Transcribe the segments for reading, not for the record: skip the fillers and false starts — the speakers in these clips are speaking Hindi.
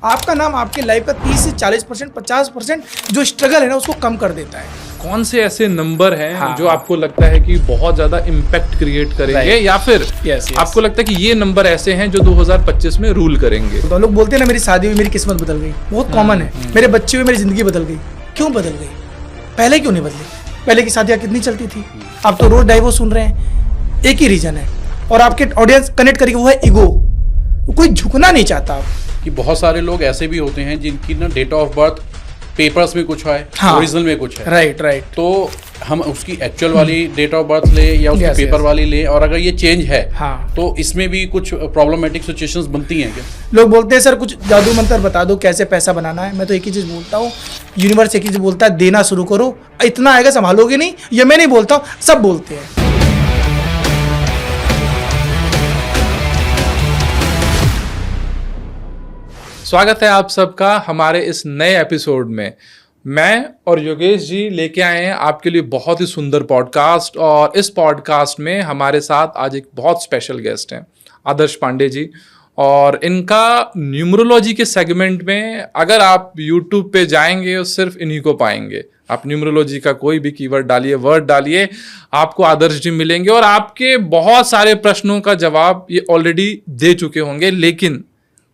आपका नाम आपके लाइफ का 30 से 40%, 50% जो स्ट्रगल है ना उसको कम कर देता है। कौन से ऐसे नंबर हैं जो आपको लगता है कि बहुत ज्यादा इम्पैक्ट क्रिएट करेंगे या फिर आपको लगता है कि ये नंबर ऐसे हैं जो 2025 में रूल करेंगे? तो लोग बोलते हैं ना मेरी शादी हुई मेरी किस्मत बदल गई, बहुत कॉमन है। मेरे बच्चे हुए मेरी जिंदगी बदल गई। क्यों बदल गई? पहले क्यों नहीं बदली? पहले की शादियां कितनी चलती थी, आप तो रोज डाइवोर्स सुन रहे हैं। एक ही रीजन है और आपके ऑडियंस कनेक्ट करेगी, वो है ईगो। कोई झुकना नहीं चाहता। कि बहुत सारे लोग ऐसे भी होते हैं जिनकी ना डेट ऑफ बर्थ पेपर्स में कुछ है, ओरिजिनल में कुछ है। राइट। तो हम उसकी एक्चुअल वाली डेट ऑफ बर्थ ले या उसकी पेपर वाली ले, और अगर ये चेंज है तो इसमें भी कुछ प्रॉब्लमेटिक सिचुएशंस बनती हैं क्या? लोग बोलते हैं सर कुछ जादू मंत्र बता दो कैसे पैसा बनाना है। मैं तो एक ही चीज बोलता हूँ, यूनिवर्स एक ही चीज बोलता है, देना शुरू करो। इतना आएगा संभालोगे नहीं, ये मैं नहीं बोलता हूँ, सब बोलते हैं। स्वागत है आप सबका हमारे इस नए एपिसोड में। मैं और योगेश जी लेके आए हैं आपके लिए बहुत ही सुंदर पॉडकास्ट, और इस पॉडकास्ट में हमारे साथ आज एक बहुत स्पेशल गेस्ट हैं, आदर्श पांडे जी। और इनका न्यूमरोलॉजी के सेगमेंट में अगर आप यूट्यूब पे जाएंगे तो सिर्फ इन्हीं को पाएंगे। आप न्यूमरोलॉजी का कोई भी कीवर्ड डालिए, वर्ड डालिए, आपको आदर्श जी मिलेंगे और आपके बहुत सारे प्रश्नों का जवाब ये ऑलरेडी दे चुके होंगे। लेकिन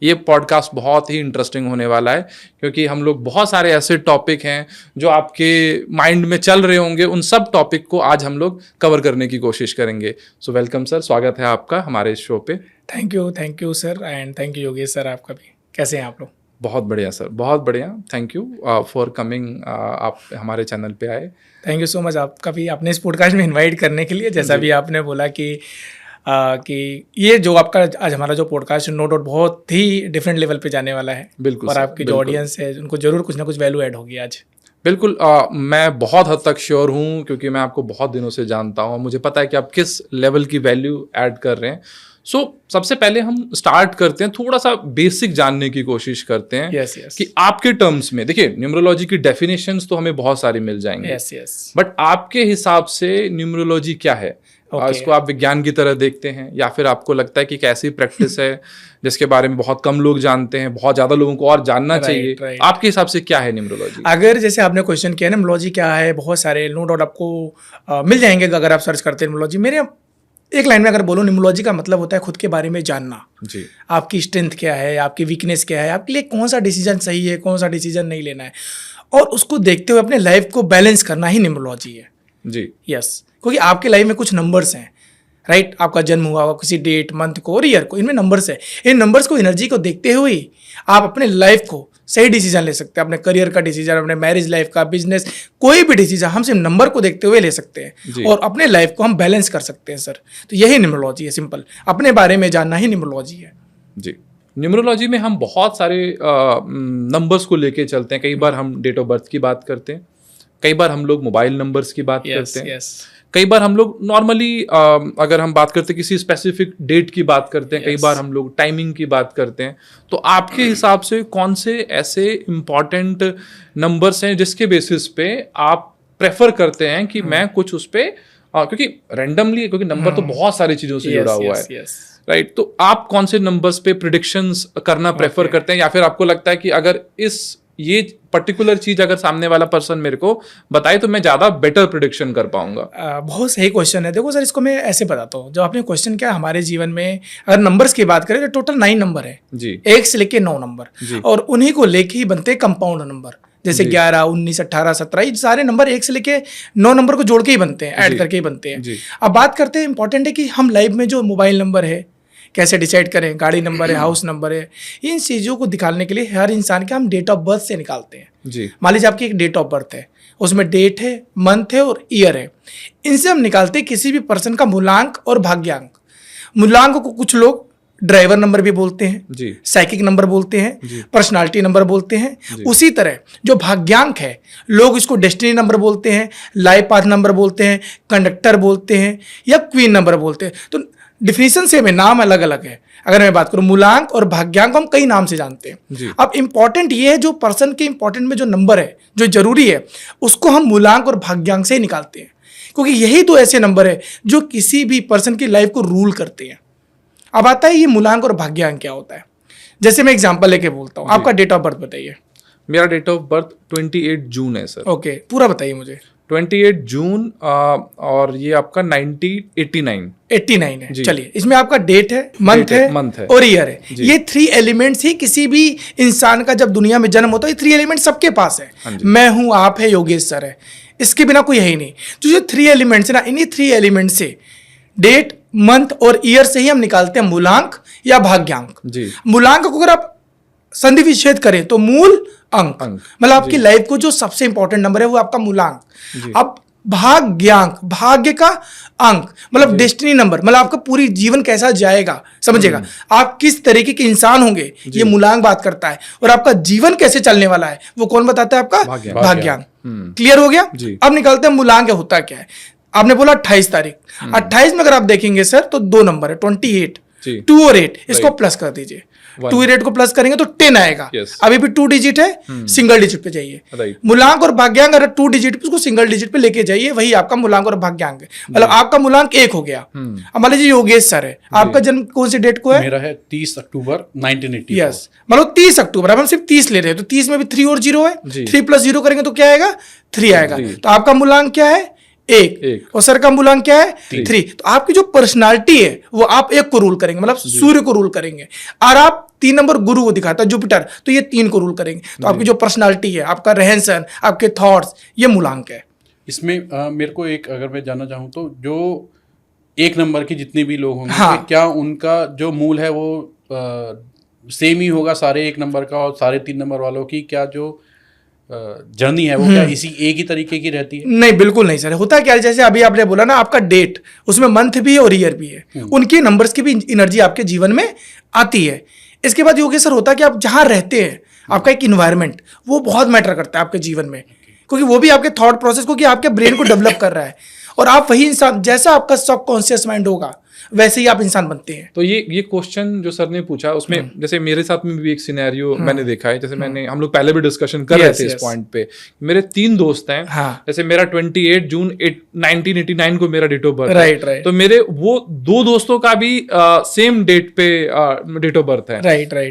ये पॉडकास्ट बहुत ही इंटरेस्टिंग होने वाला है, क्योंकि हम लोग बहुत सारे ऐसे टॉपिक हैं जो आपके माइंड में चल रहे होंगे, उन सब टॉपिक को आज हम लोग कवर करने की कोशिश करेंगे। सो वेलकम सर, स्वागत है आपका हमारे इस शो पे। Thank you sir, and thank you Yogesh sir, आपका भी। कैसे हैं आप लोग? बहुत बढ़िया सर, बहुत बढ़िया। थैंक यू फॉर कमिंग, आप हमारे चैनल पे आए। थैंक यू सो मच आपका भी अपने इस पॉडकास्ट में इन्वाइट करने के लिए। जैसा भी आपने बोला कि ये जो आपका आज हमारा जो पॉडकास्ट नो डाउट बहुत ही डिफरेंट लेवल पे जाने वाला है। बिल्कुल। और आपकी जो ऑडियंस है उनको जरूर कुछ ना कुछ वैल्यू ऐड होगी आज। बिल्कुल। मैं बहुत हद तक श्योर हूँ, क्योंकि मैं आपको बहुत दिनों से जानता हूँ, मुझे पता है कि आप किस लेवल की वैल्यू ऐड कर रहे हैं। सबसे पहले हम स्टार्ट करते हैं, थोड़ा सा बेसिक जानने की कोशिश करते हैं। yes. कि आपके टर्म्स में, देखिए न्यूमरोलॉजी की डेफिनेशंस तो हमें बहुत सारी मिल जाएंगे। yes. बट आपके हिसाब से न्यूमरोलॉजी क्या है? इसको आप विज्ञान की तरह देखते हैं या फिर आपको लगता है कि एक ऐसी प्रैक्टिस है जिसके बारे में बहुत कम लोग जानते हैं, बहुत ज्यादा लोगों को और जानना चाहिए? आपके हिसाब से क्या है न्यूमरोलॉजी? अगर जैसे आपने क्वेश्चन किया न्यूमरोलॉजी क्या है, बहुत सारे नो डाउट आपको मिल जाएंगे अगर आप सर्च करते हैं न्यूमरोलॉजी। मेरे एक लाइन में अगर बोलो, न्यूमरोलॉजी का मतलब होता है खुद के बारे में जानना जी। आपकी स्ट्रेंथ क्या है, आपकी वीकनेस क्या है, आपके लिए कौन सा डिसीजन सही है, कौन सा डिसीजन नहीं लेना है, और उसको देखते हुए अपने लाइफ को बैलेंस करना ही न्यूमरोलॉजी है जी। यस। क्योंकि आपके लाइफ में कुछ नंबर्स हैं, राइट? आपका जन्म हुआ होगा किसी डेट, मंथ को और ईयर को, इनमें नंबर्स है। इन नंबर्स को, एनर्जी को देखते हुए आप अपने लाइफ को सही डिसीजन ले सकते हैं। अपने करियर का डिसीजन, अपने मैरिज लाइफ का, बिजनेस, कोई भी डिसीजन हम सिर्फ नंबर को देखते हुए ले सकते हैं और अपने लाइफ को हम बैलेंस कर सकते हैं सर। तो यही न्यूमरोलॉजी है, सिंपल। अपने बारे में जानना ही न्यूमरोलॉजी है जी। न्यूमरोलॉजी में हम बहुत सारे नंबर्स को लेके चलते हैं। कई बार हम डेट ऑफ बर्थ की बात करते हैं, कई बार हम लोग मोबाइल नंबर्स की बात करते हैं, कई बार हम लोग नॉर्मली अगर हम बात करते हैं किसी स्पेसिफिक डेट की बात करते हैं, कई बार हम लोग टाइमिंग की बात करते हैं। तो आपके हिसाब से कौन से ऐसे इम्पॉर्टेंट नंबर्स हैं जिसके बेसिस पे आप प्रेफर करते हैं कि मैं कुछ उस पे, क्योंकि रैंडमली, क्योंकि नंबर तो बहुत सारी चीज़ों से जुड़ा हुआ है, राइट? तो आप कौन से नंबर्स पे प्रिडिक्शंस करना प्रेफर करते हैं, या फिर आपको लगता है कि अगर ये पर्टिकुलर चीज अगर सामने वाला पर्सन मेरे को बताए तो मैं ज्यादा बेटर प्रिडिक्शन कर पाऊंगा? बहुत सही क्वेश्चन है। देखो सर, इसको मैं ऐसे बताता हूँ। जब आपने क्वेश्चन किया, हमारे जीवन में अगर नंबर्स की बात करें तो टोटल 9 नंबर है जी, 1 से लेके 9 नंबर, और उन्हीं को लेके ही बनते हैं कंपाउंड नंबर। जैसे 11, 19, 18, 17, ये सारे नंबर 1 से लेके 9 नंबर को जोड़ के ही बनते हैं, ऐड करके ही बनते हैं। अब बात करते हैं, इंपॉर्टेंट है कि हम लाइफ में जो मोबाइल नंबर है कैसे डिसाइड करें, गाड़ी नंबर है, हाउस नंबर है, इन चीज़ों को दिखाने के लिए हर इंसान के हम डेट ऑफ बर्थ से निकालते हैं जी। मान लीजिए आपकी एक डेट ऑफ बर्थ है, उसमें डेट है, मंथ है और ईयर है। इनसे हम निकालते हैं किसी भी पर्सन का मूलांक और भाग्यांक। मूलांक को कुछ लोग ड्राइवर नंबर भी बोलते हैं जी, साइकिक नंबर बोलते हैं, पर्सनालिटी नंबर बोलते हैं। उसी तरह जो भाग्यांक है, लोग इसको डेस्टिनी नंबर बोलते हैं, लाइफ पाथ नंबर बोलते हैं, कंडक्टर बोलते हैं, या क्वीन नंबर बोलते हैं। तो डिफिनीशन से में नाम अलग अलग है। अगर मैं बात करूं मूलांक और भाग्यांक, हम कई नाम से जानते हैं। अब इंपॉर्टेंट ये है, जो पर्सन के इंपॉर्टेंट में जो नंबर है, जो जरूरी है, उसको हम मूलांक और भाग्यांक से ही निकालते हैं, क्योंकि यही तो ऐसे नंबर है जो किसी भी पर्सन की लाइफ को रूल करते हैं। अब आता है ये मूलांक और भाग्यांक क्या होता है। जैसे मैं एग्जांपल लेके बोलता हूँ, आपका डेट ऑफ बर्थ बताइए। मेरा डेट ऑफ बर्थ 28 जून है सर। ओके, पूरा बताइए मुझे। 28 जून और ये आपका 1989 है। चलिए, इसमें आपका डेट है, मंथ है और ईयर है। ये 3 एलिमेंट्स ही किसी भी इंसान का जब दुनिया में जन्म होता है, ये 3 एलिमेंट सबके पास है। मैं हूं, आप है, योगेश सर है, इसके बिना कोई है ही नहीं। तो जो 3 एलिमेंट्स है ना, इन्हीं 3 एलिमेंट से, डेट, मंथ और ईयर से ही हम निकालते हैं मूलांक या भाग्यांक। मूलांक को अगर आप संधि विच्छेद करें तो मूल अंक, मतलब आपकी लाइफ को जो सबसे इंपॉर्टेंट नंबर है वो आपका मूलांक। अब भाग्यांक, भाग्य का अंक, मतलब डेस्टिनी नंबर, मतलब आपका पूरी जीवन कैसा जाएगा, समझेगा आप किस तरीके के इंसान होंगे, ये मूलांक बात करता है। और आपका जीवन कैसे चलने वाला है वो कौन बताता है? आपका भाग्यांक। क्लियर हो गया? अब निकालते हैं मूलांक होता क्या है। आपने बोला 28 तारीख, 28 में अगर आप देखेंगे सर तो 2 नंबर है, 28, 2 और 8, इसको प्लस कर दीजिए। 2 और 8 को प्लस करेंगे तो 10 आएगा। अभी भी 2 डिजिट है, सिंगल डिजिट पे जाइए। मूलांक और भाग्यांक अगर 2 डिजिट पे, उसको सिंगल डिजिट पे लेके जाइए, वही आपका मूलांक और भाग्यांक है। मतलब आपका मूलांक 1 हो गया। अब मान लीजिए योगेश सर है, आपका जन्म कौन सी डेट को है? मेरा है 30 अक्टूबर 1980। यस, मतलब 30 अक्टूबर। अब हम सिर्फ 30 ले रहे हैं तो 30 में भी 3 और 0 है, 3 + 0 करेंगे तो क्या आएगा? 3 आएगा। तो आपका मूलांक क्या है? 1। और सर का मूलांक क्या है? 3। तो आपकी जो पर्सनालिटी है वो आप 1 को रूल करेंगे, मतलब सूर्य को रूल करेंगे। और आप 3 नंबर गुरु को दिखाता है, जुपिटर, तो ये 3 को रूल करेंगे। तो आपकी जो पर्सनालिटी है, आपका रहन सहन, आपके थॉट्स, ये मूलांक है। इसमें मेरे को एक, अगर मैं जानना चाहूँ तो, जो 1 नंबर के जितने भी लोग होंगे, क्या उनका जो मूल है वो सेम ही होगा सारे 1 नंबर का, और सारे 3 नंबर वालों की क्या जो जर्नी है वो क्या इसी एक ही तरीके की रहती है? नहीं, बिल्कुल नहीं सर। होता क्या है, जैसे अभी आपने बोला ना, आपका डेट, उसमें मंथ भी है और ईयर भी है, उनकी नंबर्स की भी एनर्जी आपके जीवन में आती है। इसके बाद योगेश सर होता है कि आप जहां रहते हैं, आपका एक इन्वायरमेंट, वो बहुत मैटर करता है आपके जीवन में, क्योंकि वो भी आपके थॉट प्रोसेस को, कि आपके ब्रेन को डेवलप कर रहा है। और आप वही इंसान, जैसा आपका सबकॉन्शियस माइंड होगा वैसे ही आप इंसान बनते हैं। तो ये क्वेश्चन जो सर ने पूछा उसमें जैसे मेरे साथ में भी एक सिनेरियो मैंने देखा है। जैसे हम लोग पहले भी डिस्कशन कर रहे थे इस पॉइंट पे। मेरे 3 दोस्त हैं। जैसे मेरा 28 जून 1989 को मेरा डेट ऑफ बर्थ है। तो मेरे वो 2 दोस्तों का भी सेम डेट पे डेट ऑफ बर्थ है,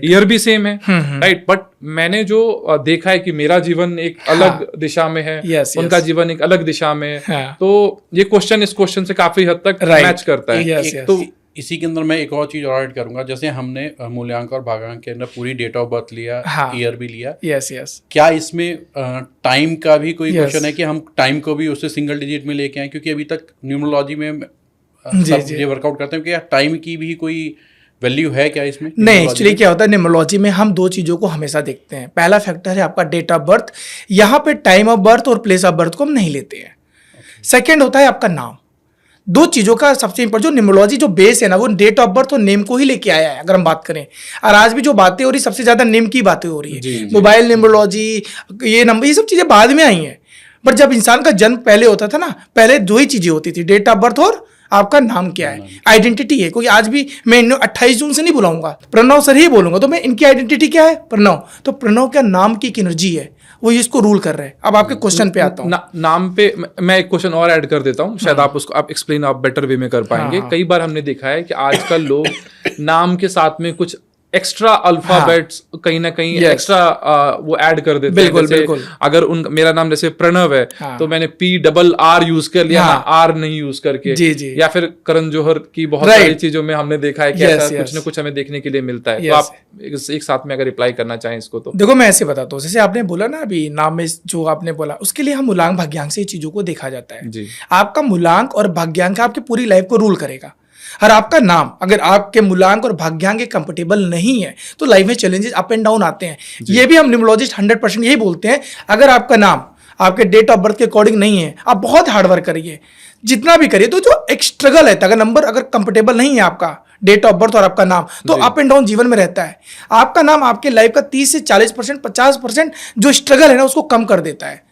ईयर भी सेम है, राइट। बट मैंने जो देखा है कि मेरा जीवन एक अलग दिशा में है, उनका जीवन एक अलग दिशा में है। तो ये क्वेश्चन इस क्वेश्चन से काफी हद तक मैच करता है। तो इसी के अंदर मैं एक और चीज और ऐड करूंगा। जैसे हमने मूल्यांक और भागांक के अंदर पूरी डेट ऑफ बर्थ लिया, ईयर भी लिया। क्या इसमें टाइम का भी कोई क्वेश्चन है कि हम टाइम को भी उससे सिंगल डिजिट में लेके आए? क्योंकि अभी तक न्यूमरोलॉजी में सब ये वर्कआउट करते हैं कि टाइम की भी कोई वैल्यू है क्या इसमें? नहीं, एक्चुअली क्या होता है, न्यूमरोलॉजी में हम 2 चीज़ों को हमेशा देखते हैं। पहला फैक्टर है आपका डेट ऑफ बर्थ, यहाँ पे टाइम ऑफ बर्थ और प्लेस ऑफ बर्थ को हम नहीं लेते हैं। सेकेंड होता है आपका नाम। 2 चीज़ों का सबसे इंपॉर्टेंट, जो न्यूमरोलॉजी जो बेस है ना, वो डेट ऑफ बर्थ और नेम को ही लेके आया है। अगर हम बात करें, और आज भी जो बातें हो रही, सबसे ज़्यादा नेम की बातें हो रही है। मोबाइल न्यूमरोलॉजी, ये नंबर, ये सब चीज़ें बाद में आई हैं। बट जब इंसान का जन्म पहले होता था ना, पहले 2 ही चीज़ें होती थी, डेट ऑफ बर्थ और आपका नाम क्या है, आइडेंटिटी है। क्योंकि आज भी मैं 28 जून से नहीं बुलाऊंगा, प्रणव सर ही बोलूंगा, तो मैं इनकी आइडेंटिटी क्या है? प्रणव। तो प्रणव का नाम की एक एनर्जी है, वो इसको रूल कर रहे हैं। अब आपके क्वेश्चन पे आता हूँ। नाम पे मैं एक क्वेश्चन और ऐड कर देता हूँ, शायद आप उसको आप एक्सप्लेन आप बेटर वे में कर पाएंगे। कई बार हमने देखा है कि आजकल लोग नाम के साथ में कुछ एक्स्ट्रा अल्फाबेट्स कहीं ना कहीं एक्स्ट्रा वो ऐड कर देते हैं। बिल्कुल। अगर मेरा नाम जैसे प्रणव है, तो मैंने PRR यूज कर लिया, R नहीं यूज करके। जी। या फिर करण जौहर की बहुत सारी चीजों में हमने देखा है कि ऐसा कुछ ना कुछ हमें देखने के लिए मिलता है। तो आप एक साथ में अगर रिप्लाई करना चाहें इसको तो। देखो, मैं ऐसे बताता हूँ, जैसे आपने बोला ना अभी नाम में जो आपने बोला, उसके लिए हम मूलांक भाग्यांक से चीजों को देखा जाता है। आपका मूलांक और भाग्यांक आपकी पूरी लाइफ को रूल करेगा। और आपका नाम, अगर आपके मूलांक और भाग्यांक के कंपेटेबल नहीं है, तो लाइफ में चैलेंजेस अप एंड डाउन आते हैं। ये भी हम न्यूमरोलॉजिस्ट 100% यही बोलते हैं। अगर आपका नाम आपके डेट ऑफ बर्थ के अकॉर्डिंग नहीं है, आप बहुत हार्ड वर्क करिए, जितना भी करिए, तो जो एक स्ट्रगल है, अगर नंबर अगर कंपेटेबल नहीं है आपका डेट ऑफ बर्थ और आपका नाम, तो अप एंड डाउन जीवन में रहता है। आपका नाम आपके लाइफ का 30 से 40%, 50% जो स्ट्रगल है ना, उसको कम कर देता है।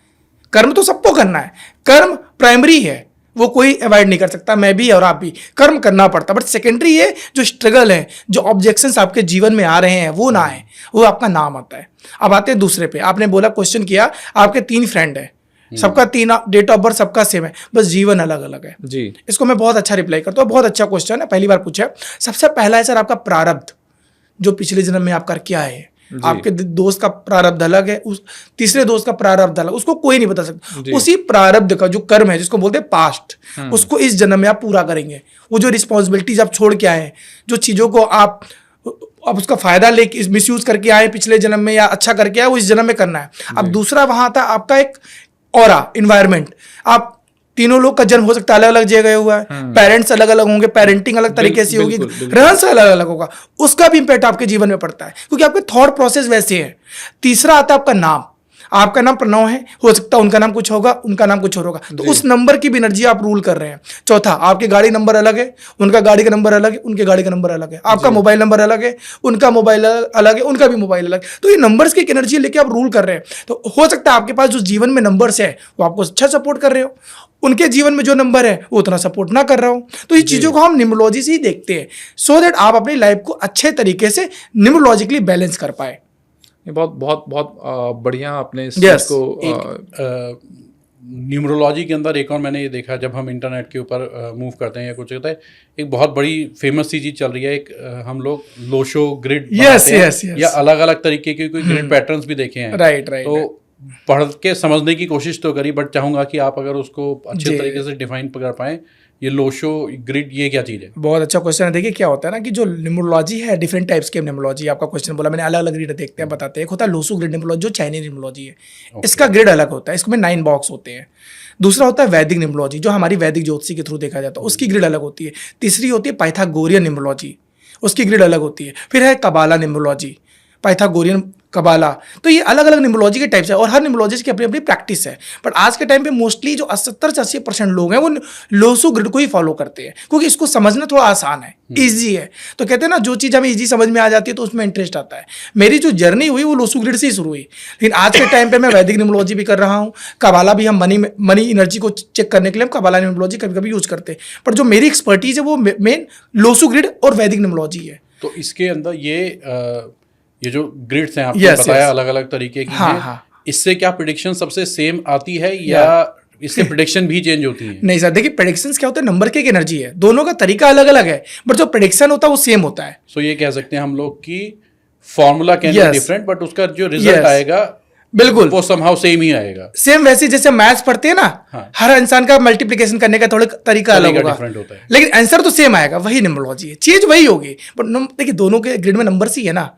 कर्म तो सबको करना है, कर्म प्राइमरी है, वो कोई अवॉइड नहीं कर सकता, मैं भी और आप भी कर्म करना पड़ता। बट सेकेंडरी है जो स्ट्रगल है, जो ऑब्जेक्शंस आपके जीवन में आ रहे हैं, वो ना आए, वो आपका नाम आता है। अब आते हैं दूसरे पे। आपने बोला, क्वेश्चन किया, आपके 3 फ्रेंड है, सबका 3 डेट ऑफ बर्थ सबका सेम है, बस जीवन अलग अलग है। जी। इसको मैं बहुत अच्छा रिप्लाई करता हूँ, बहुत अच्छा क्वेश्चन है, पहली बार पूछा। सबसे पहला है सर आपका प्रारब्ध। जो पिछले जन्म में आप करके आए हैं। आपके दोस्त का प्रारब्ध अलग है, उस तीसरे दोस्त का प्रारब्ध अलग, उसको कोई नहीं बता सकता। उसी प्रारब्ध का जो कर्म है जिसको बोलते हैं पास्ट, उसको इस जन्म में आप पूरा करेंगे। वो जो रिस्पॉन्सिबिलिटीज आप छोड़ के आए हैं, जो चीजों को आप उसका फायदा लेके मिसयूज करके आए पिछले जन्म में या अच्छा करके आए, वो इस जन्म में करना है। अब दूसरा वहां आता है आपका एक ऑरा इन्वायरमेंट। आप तीनों लोग का जन्म हो सकता है अलग अलग जगह हुआ है, पेरेंट्स अलग अलग होंगे, पेरेंटिंग अलग तरीके से होगी, रहन सहन अलग अलग होगा, उसका भी इंपैक्ट आपके जीवन में पड़ता है क्योंकि आपके थॉट प्रोसेस वैसे है। तीसरा आता है आपका नाम। आपका नाम प्रणव है, हो सकता है उनका नाम कुछ होगा, उनका नाम कुछ और होगा, तो उस नंबर की भी एनर्जी आप रूल कर रहे हैं। चौथा, आपके गाड़ी नंबर अलग है, उनका गाड़ी का नंबर अलग है, उनके गाड़ी का नंबर अलग है। आपका मोबाइल नंबर अलग है, उनका मोबाइल अलग है, उनका भी मोबाइल अलग। तो ये नंबर्स की एनर्जी लेके आप रूल कर रहे हैं। तो हो सकता है आपके पास जो जीवन में नंबर्स है वो आपको अच्छा सपोर्ट कर रहे हो, उनके जीवन में जो नंबर है वो उतना सपोर्ट ना कर रहा हो। तो ये चीजों को हम न्यूमरोलॉजी से ही देखते हैं, सो दैट आप अपनी लाइफ को अच्छे तरीके से न्यूमरोलॉजिकली बैलेंस कर पाए। बहुत बहुत बहुत बढ़िया आपने इस चीज को न्यूमरोलॉजी के अंदर एक और मैंने ये देखा, जब हम इंटरनेट के ऊपर मूव करते हैं या कुछ होता है, एक बहुत बड़ी फेमस सी चीज चल रही है, एक हम लोग लोशो ग्रिड या अलग अलग तरीके के कोई ग्रिड पैटर्न्स भी देखे हैं। राइट। तो पढ़ के समझने की कोशिश तो करी, बट चाहूंगा कि आप अगर उसको अच्छे तरीके से डिफाइन कर पाएं, ये लोशो ग्रिड ये क्या चीज़ है? बहुत अच्छा क्वेश्चन है। देखिए क्या होता है ना कि जो न्यूमरोलॉजी है, डिफरेंट टाइप्स के न्यूमरोलॉजी, आपका क्वेश्चन बोला मैंने, अलग अलग ग्रिड देखते हैं, बताते हैं। एक होता है लोसो ग्रिड न्यूमरोलॉजी, जो चाइनीज न्यूमरोलॉजी है, इसका ग्रिड अलग होता है, इसमें 9 बॉक्स होते हैं। दूसरा होता है वैदिक न्यूमरोलॉजी, जो हमारी वैदिक ज्योतिषी के थ्रू देखा जाता है, उसकी ग्रिड अलग होती है। तीसरी होती है पाइथागोरियन न्यूमरोलॉजी, उसकी ग्रिड अलग होती है। फिर है कबाला न्यूमरोलॉजी, पाइथागोरियन, कबाला। तो ये अलग अलग न्यूमरोलॉजी के टाइप्स है और हर न्यूमरोलॉजिस्ट की अपनी अपनी प्रैक्टिस है। बट आज के टाइम पे मोस्टली जो 70 से 80% लोग हैं वो लोसो ग्रिड को ही फॉलो करते हैं क्योंकि इसको समझना थोड़ा आसान है, ईजी है। तो कहते हैं ना, जो चीज़ हमें ईजी समझ में आ जाती है तो उसमें इंटरेस्ट आता है। मेरी जो जर्नी हुई वो लोसो ग्रिड से ही शुरू हुई, लेकिन आज के टाइम पर मैं वैदिक न्यूमरोलॉजी भी कर रहा हूँ। कबाला भी हम मनी एनर्जी को चेक करने के लिए हम कबाला न्यूमरोलॉजी कभी कभी यूज करते हैं, पर जो मेरी एक्सपर्टीज है वो मेन लोसो ग्रिड और वैदिक न्यूमरोलॉजी है। तो इसके अंदर ये जो ग्रिड्स हैं आपने बताया अलग अलग तरीके की, इससे क्या प्रेडिक्शन सबसे सेम आती है या इससे प्रेडिक्शन भी चेंज होती है? नहीं सर, देखिए प्रेडिक्शंस क्या होता है, नंबर की एक एनर्जी है, दोनों का तरीका अलग अलग है, बट जो प्रेडिक्शन होता है वो सेम होता है। सो ये कह सकते हैं हम लोग कि formula can be different, but उसका जो रिजल्ट आएगा बिल्कुल वो समहाउ सेम ही आएगा। सेम वैसे जैसे मैथ्स पढ़ते हैं ना, हर इंसान का मल्टीप्लिकेशन करने का थोड़ा तरीका अलग होगा, होता है, लेकिन आंसर तो सेम आएगा। वही न्यूमरोलॉजी है, चीज वही होगी, बट देखिए दोनों के ग्रिड में नंबर्स ही है ना।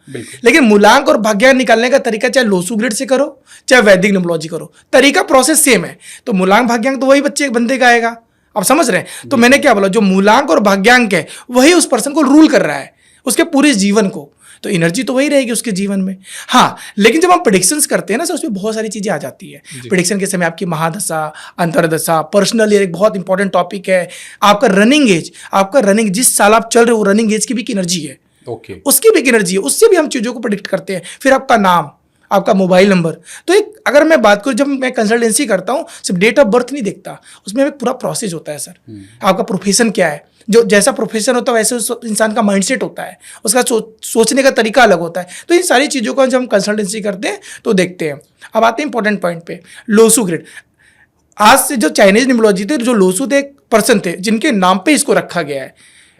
लेकिन मूलांक और भाग्यांक निकालने का तरीका चाहे लोसो ग्रिड से करो चाहे वैदिक न्यूमरोलॉजी करो, तरीका प्रोसेस सेम है। तो मूलांक भाग्यांक तो वही बंदे का आएगा, आप समझ रहे हैं? तो मैंने क्या बोला, जो मूलांक और भाग्यांक है वही उस पर्सन को रूल कर रहा है, उसके पूरे जीवन को, तो एनर्जी तो वही रहेगी उसके जीवन में। हाँ, लेकिन जब हम प्रेडिक्शंस करते हैं ना सर, उसमें बहुत सारी चीजें आ जाती है। प्रेडिक्शन के समय आपकी महादशा, अंतरदशा, पर्सनल ईयर एक बहुत इंपॉर्टेंट टॉपिक है। आपका रनिंग एज, जिस साल आप चल रहे हो रनिंग एज की भी एनर्जी है, उसकी भी एनर्जी है, उससे भी हम चीजों को प्रेडिक्ट करते हैं। फिर आपका नाम, आपका मोबाइल नंबर। तो एक अगर मैं बात करूं, जब मैं कंसल्टेंसी करता हूं, सिर्फ डेट ऑफ बर्थ नहीं देखता, उसमें एक पूरा प्रोसेस होता है सर। आपका प्रोफेशन क्या है, जो जैसा प्रोफेशन होता है वैसे उस इंसान का माइंडसेट होता है, उसका सोचने का तरीका अलग होता है। तो इन सारी चीज़ों को जब हम कंसल्टेंसी करते हैं तो देखते हैं। अब आते हैं इंपॉर्टेंट पॉइंट पे, लोसो ग्रिड। आज से जो चाइनीज न्यूमरोलॉजी थे, जो लोसो थे, एक पर्सन थे जिनके नाम पे इसको रखा गया है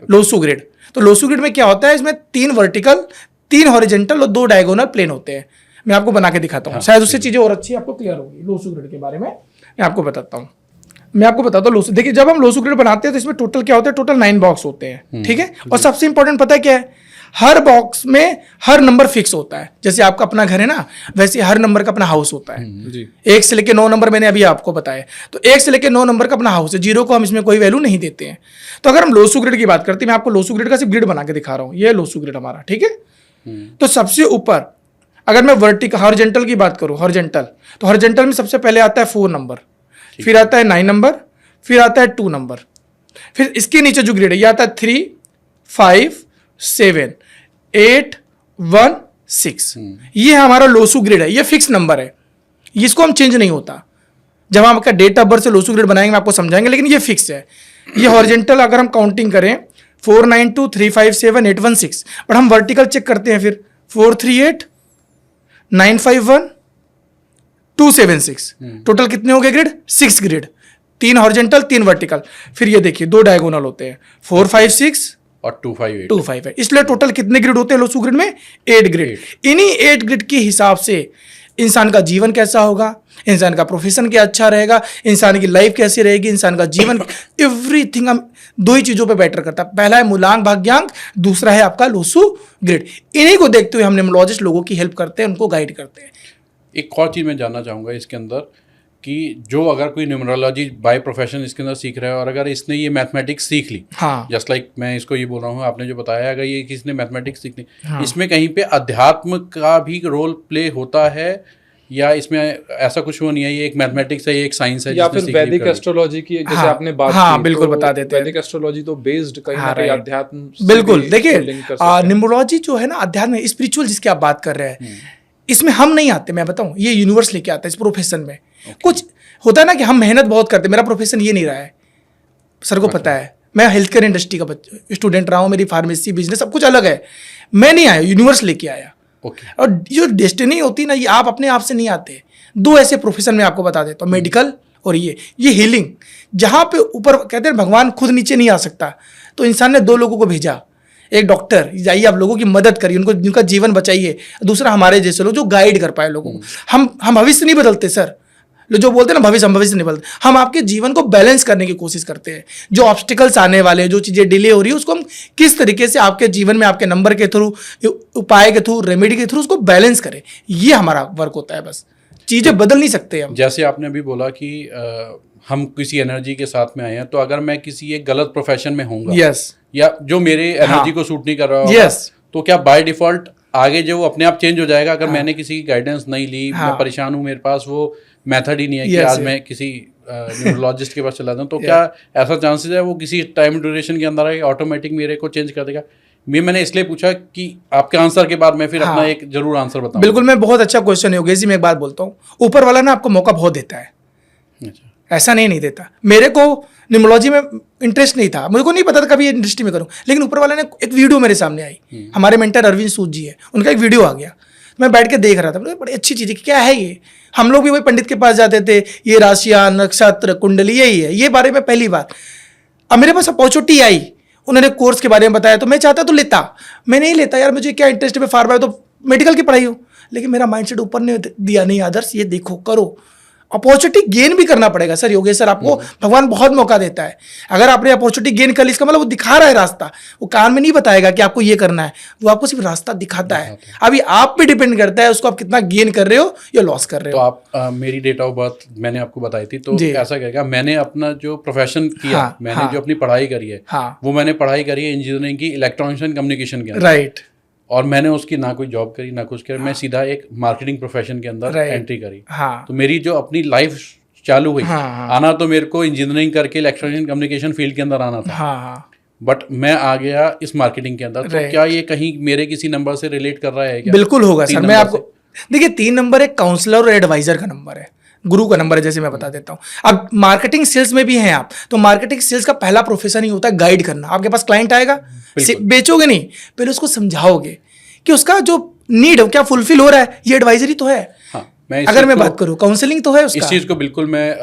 लोसो ग्रिड। तो लोसो ग्रिड में क्या होता है, इसमें 3 वर्टिकल, 3 हॉरिजेंटल और 2 डायगोनल प्लेन होते हैं। मैं आपको बना के दिखाता हूँ, शायद उससे चीज़ें और अच्छी आपको क्लियर होगी। लोसो ग्रिड के बारे में मैं आपको बताता हूँ। लोसो, देखिए जब हम लोसो ग्रिड बनाते हैं तो इसमें टोटल क्या होता है, टोटल 9 बॉक्स होते हैं, ठीक है। और सबसे इंपॉर्टेंट पता है क्या है, हर बॉक्स में हर नंबर फिक्स होता है। जैसे आपका अपना घर है ना, वैसे हर नंबर का अपना हाउस होता है। जी। 1 से लेकर 9 नंबर मैंने अभी आपको बताया, तो 1 से लेकर 9 नंबर का अपना हाउस है। 0 को हम इसमें कोई वैल्यू नहीं देते हैं। तो अगर हम लोसो ग्रिड की बात करते हैं, मैं आपको लोसो ग्रिड का सिर्फ ग्रिड बना के दिखा रहा हूँ, ये लोसो ग्रिड हमारा, ठीक है। तो सबसे ऊपर अगर मैं वर्टिकल हॉरिजॉन्टल की बात करूँ, हॉरिजॉन्टल, तो हॉरिजॉन्टल में सबसे पहले आता है 4 नंबर, फिर आता है 9 नंबर, फिर आता है 2 नंबर, फिर इसके नीचे जो ग्रिड है ये आता है 3, 5, 7, 8, 1, 6। ये हमारा लोसो ग्रिड है, ये फिक्स नंबर है, इसको हम चेंज नहीं होता। जब हम आपका डेट ऑफ बर्थ से लोसो ग्रिड बनाएंगे, आपको समझाएंगे, लेकिन ये फिक्स है। ये हॉरिजॉन्टल अगर हम काउंटिंग करें 4, 9, 2, 3, 5, 7, 8, 1, 6, बट हम वर्टिकल चेक करते हैं, फिर 4, 3, 8, 9, 5, 1, 2, 7, 6, टोटल कितने हो गए ग्रिड, 6 ग्रिड, 3 हॉरिजॉन्टल 3 वर्टिकल। फिर ये देखिए 2 डायगोनल होते हैं, 4, 5, 6, और 258 258। इसलिए टोटल कितने ग्रिड होते हैं लोसू ग्रिड में? 8 ग्रिड। इन्हीं 8 ग्रिड के हिसाब से इंसान का जीवन कैसा होगा, इंसान का प्रोफेशन क्या अच्छा रहेगा, इंसान की लाइफ कैसी रहेगी, इंसान का जीवन एवरीथिंग हम 2 ही चीज़ों पे बेटर करता है। पहला है मूलांक भाग्यांक, दूसरा है आपका लोसू ग्रिड। इन्हीं को देखते हुए हम न्यूमरोलॉजिस्ट लोगों की हेल्प करते हैं, उनको गाइड करते हैं। एक और चीज़ मैं जानना चाहूँगा इसके अंदर कि जो अगर कोई न्यूमरोलॉजी बाय प्रोफेशन इसके अंदर सीख रहा है और अगर इसने ये मैथमेटिक्स सीख ली, हाँ, जस्ट लाइक मैं इसको ये बोल रहा हूँ, आपने जो बताया, अगर ये किसी ने मैथमेटिक्स सीख ली, हाँ, इसमें कहीं पे अध्यात्म का भी रोल प्ले होता है या इसमें ऐसा कुछ वो नहीं है, ये एक मैथमेटिक्स है, ये एक साइंस है, या फिर वैदिक एस्ट्रोलॉजी की जैसे आपने बात की, बिल्कुल तो बता देते हैं। वैदिक एस्ट्रोलॉजी तो बेस्ड कहीं ना कहीं अध्यात्म, बिल्कुल। देखिए न्यूमरोलॉजी जो है ना, अध्यात्म स्पिरिचुअल जिसकी आप बात कर रहे हैं, इसमें हम नहीं आते। मैं बताऊं, ये यूनिवर्स लेके आता है इस प्रोफेशन में। कुछ होता है ना कि हम मेहनत बहुत करते हैं, मेरा प्रोफेशन ये नहीं रहा है, सर को पता है। मैं हेल्थ केयर इंडस्ट्री का स्टूडेंट रहा हूँ, मेरी फार्मेसी बिजनेस सब कुछ अलग है। मैं नहीं आया, यूनिवर्स लेके आया। और जो डेस्टिनी होती है ना, ये आप अपने आप से नहीं आते। 2 ऐसे प्रोफेशन में आपको बता देता हूँ, मेडिकल और ये हीलिंग, जहाँ पे ऊपर कहते हैं भगवान खुद नीचे नहीं आ सकता, तो इंसान ने 2 लोगों को भेजा। एक डॉक्टर, जाइए आप लोगों की मदद करिए, उनका जीवन बचाइए। दूसरा हमारे जैसे लोग जो गाइड कर पाए लोगों को। हम भविष्य नहीं बदलते सर, जो बोलते हैं ना भविष्य, हम भविष्य नहीं बदलते। हम आपके जीवन को बैलेंस करने की कोशिश करते हैं। जो ऑब्स्टिकल्स आने वाले हैं, जो चीज़ें डिले हो रही है, उसको हम किस तरीके से आपके जीवन में आपके नंबर के थ्रू, उपाय के थ्रू, रेमेडी के थ्रू उसको बैलेंस करें, ये हमारा वर्क होता है। बस चीज़ें बदल नहीं सकते हम। जैसे आपने अभी बोला कि हम किसी एनर्जी के साथ में आए हैं, तो अगर मैं किसी एक गलत प्रोफेशन में होऊंगा, यस, या जो मेरे एनर्जी को सूट नहीं कर रहा होगा, तो क्या बाय डिफॉल्ट आगे जो अपने आप चेंज हो जाएगा? अगर मैंने किसी की गाइडेंस नहीं ली, मैं परेशान हूँ, मेरे पास वो मेथड ही नहीं है कि आज मैं किसी न्यूमरोलॉजिस्ट के पास चला जाऊँ, तो क्या ऐसा चांसेस है वो किसी टाइम ड्यूरेशन के अंदर ऑटोमेटिक मेरे को चेंज कर देगा? मैंने इसलिए पूछा कि आपके आंसर के बाद मैं फिर अपना एक जरूर आंसर बताऊं। बिल्कुल, मैं बहुत अच्छा क्वेश्चन है योगेश जी। मैं एक बात बोलता हूँ, ऊपर वाला ना आपको मौका बहुत देता है। अच्छा। ऐसा नहीं देता। मेरे को न्यूमरोलॉजी में इंटरेस्ट नहीं था, मुझे को नहीं पता था कभी इंडस्ट्री में करूँ, लेकिन ऊपर वाले ने एक वीडियो मेरे सामने आई, हमारे मेंटर अरविंद सूद जी है, उनका एक वीडियो आ गया, मैं बैठ के देख रहा था, बड़ी अच्छी चीज़ है, क्या है ये। हम लोग भी वही पंडित के पास जाते थे, ये राशियाँ, नक्षत्र, कुंडली, यही है, ये बारे में पहली बार। अब मेरे पास अपॉर्चुनिटी आई, उन्होंने कोर्स के बारे में बताया, तो मैं चाहता तो लेता, मैं नहीं लेता यार, मुझे क्या इंटरेस्ट है, फार्मा तो मेडिकल की पढ़ाई हो, लेकिन मेरा माइंडसेट ऊपर ने दिया, नहीं आदर्श ये देखो करो, अपॉर्चुनिटी गेन भी करना पड़ेगा सर। योगेश सर, आपको भगवान बहुत मौका देता है। अगर आपने अपॉर्चुनिटी गेन कर ली, इसका मतलब वो दिखा रहा है रास्ता, वो कान में नहीं बताएगा कि आपको ये करना है, वो आपको सिर्फ रास्ता दिखाता है। अभी आप पे डिपेंड करता है उसको आप कितना गेन कर रहे हो या लॉस कर रहे हो। तो आप मेरी डेट ऑफ बर्थ मैंने आपको बताई थी, तो ऐसा कहेगा, मैंने अपना जो प्रोफेशन किया, मैंने जो अपनी पढ़ाई करी है, वो मैंने पढ़ाई करी है इंजीनियरिंग की, इलेक्ट्रॉनिक्स एंड कम्युनिकेशन के अंदर, राइट। और मैंने उसकी ना कोई जॉब करी ना कुछ करी, मैं सीधा एक मार्केटिंग प्रोफेशन के अंदर एंट्री करी। तो मेरी जो अपनी लाइफ चालू हुई, आना तो मेरे को इंजीनियरिंग करके इलेक्ट्रॉनिक कम्युनिकेशन फील्ड के अंदर आना था, बट मैं आ गया इस मार्केटिंग के अंदर। तो क्या ये कहीं मेरे किसी नंबर से रिलेट कर रहा है क्या? बिल्कुल होगा सर। मैं आपको देखिए, 3 नंबर एक काउंसलर और एडवाइजर का नंबर है, गुरु का नंबर है, जैसे मैं बता देता हूँ। अब मार्केटिंग सेल्स में भी हैं आप, तो मार्केटिंग सेल्स का पहला प्रोफेशन ही होता है गाइड करना। आपके पास क्लाइंट आएगा, बेचोगे नहीं, पहले उसको समझाओगे कि उसका जो नीड है क्या फुलफिल हो रहा है, ये एडवाइजरी तो है। अगर मैं बात करूँ, काउंसलिंग तो है उसका। इस चीज़ को बिल्कुल मैं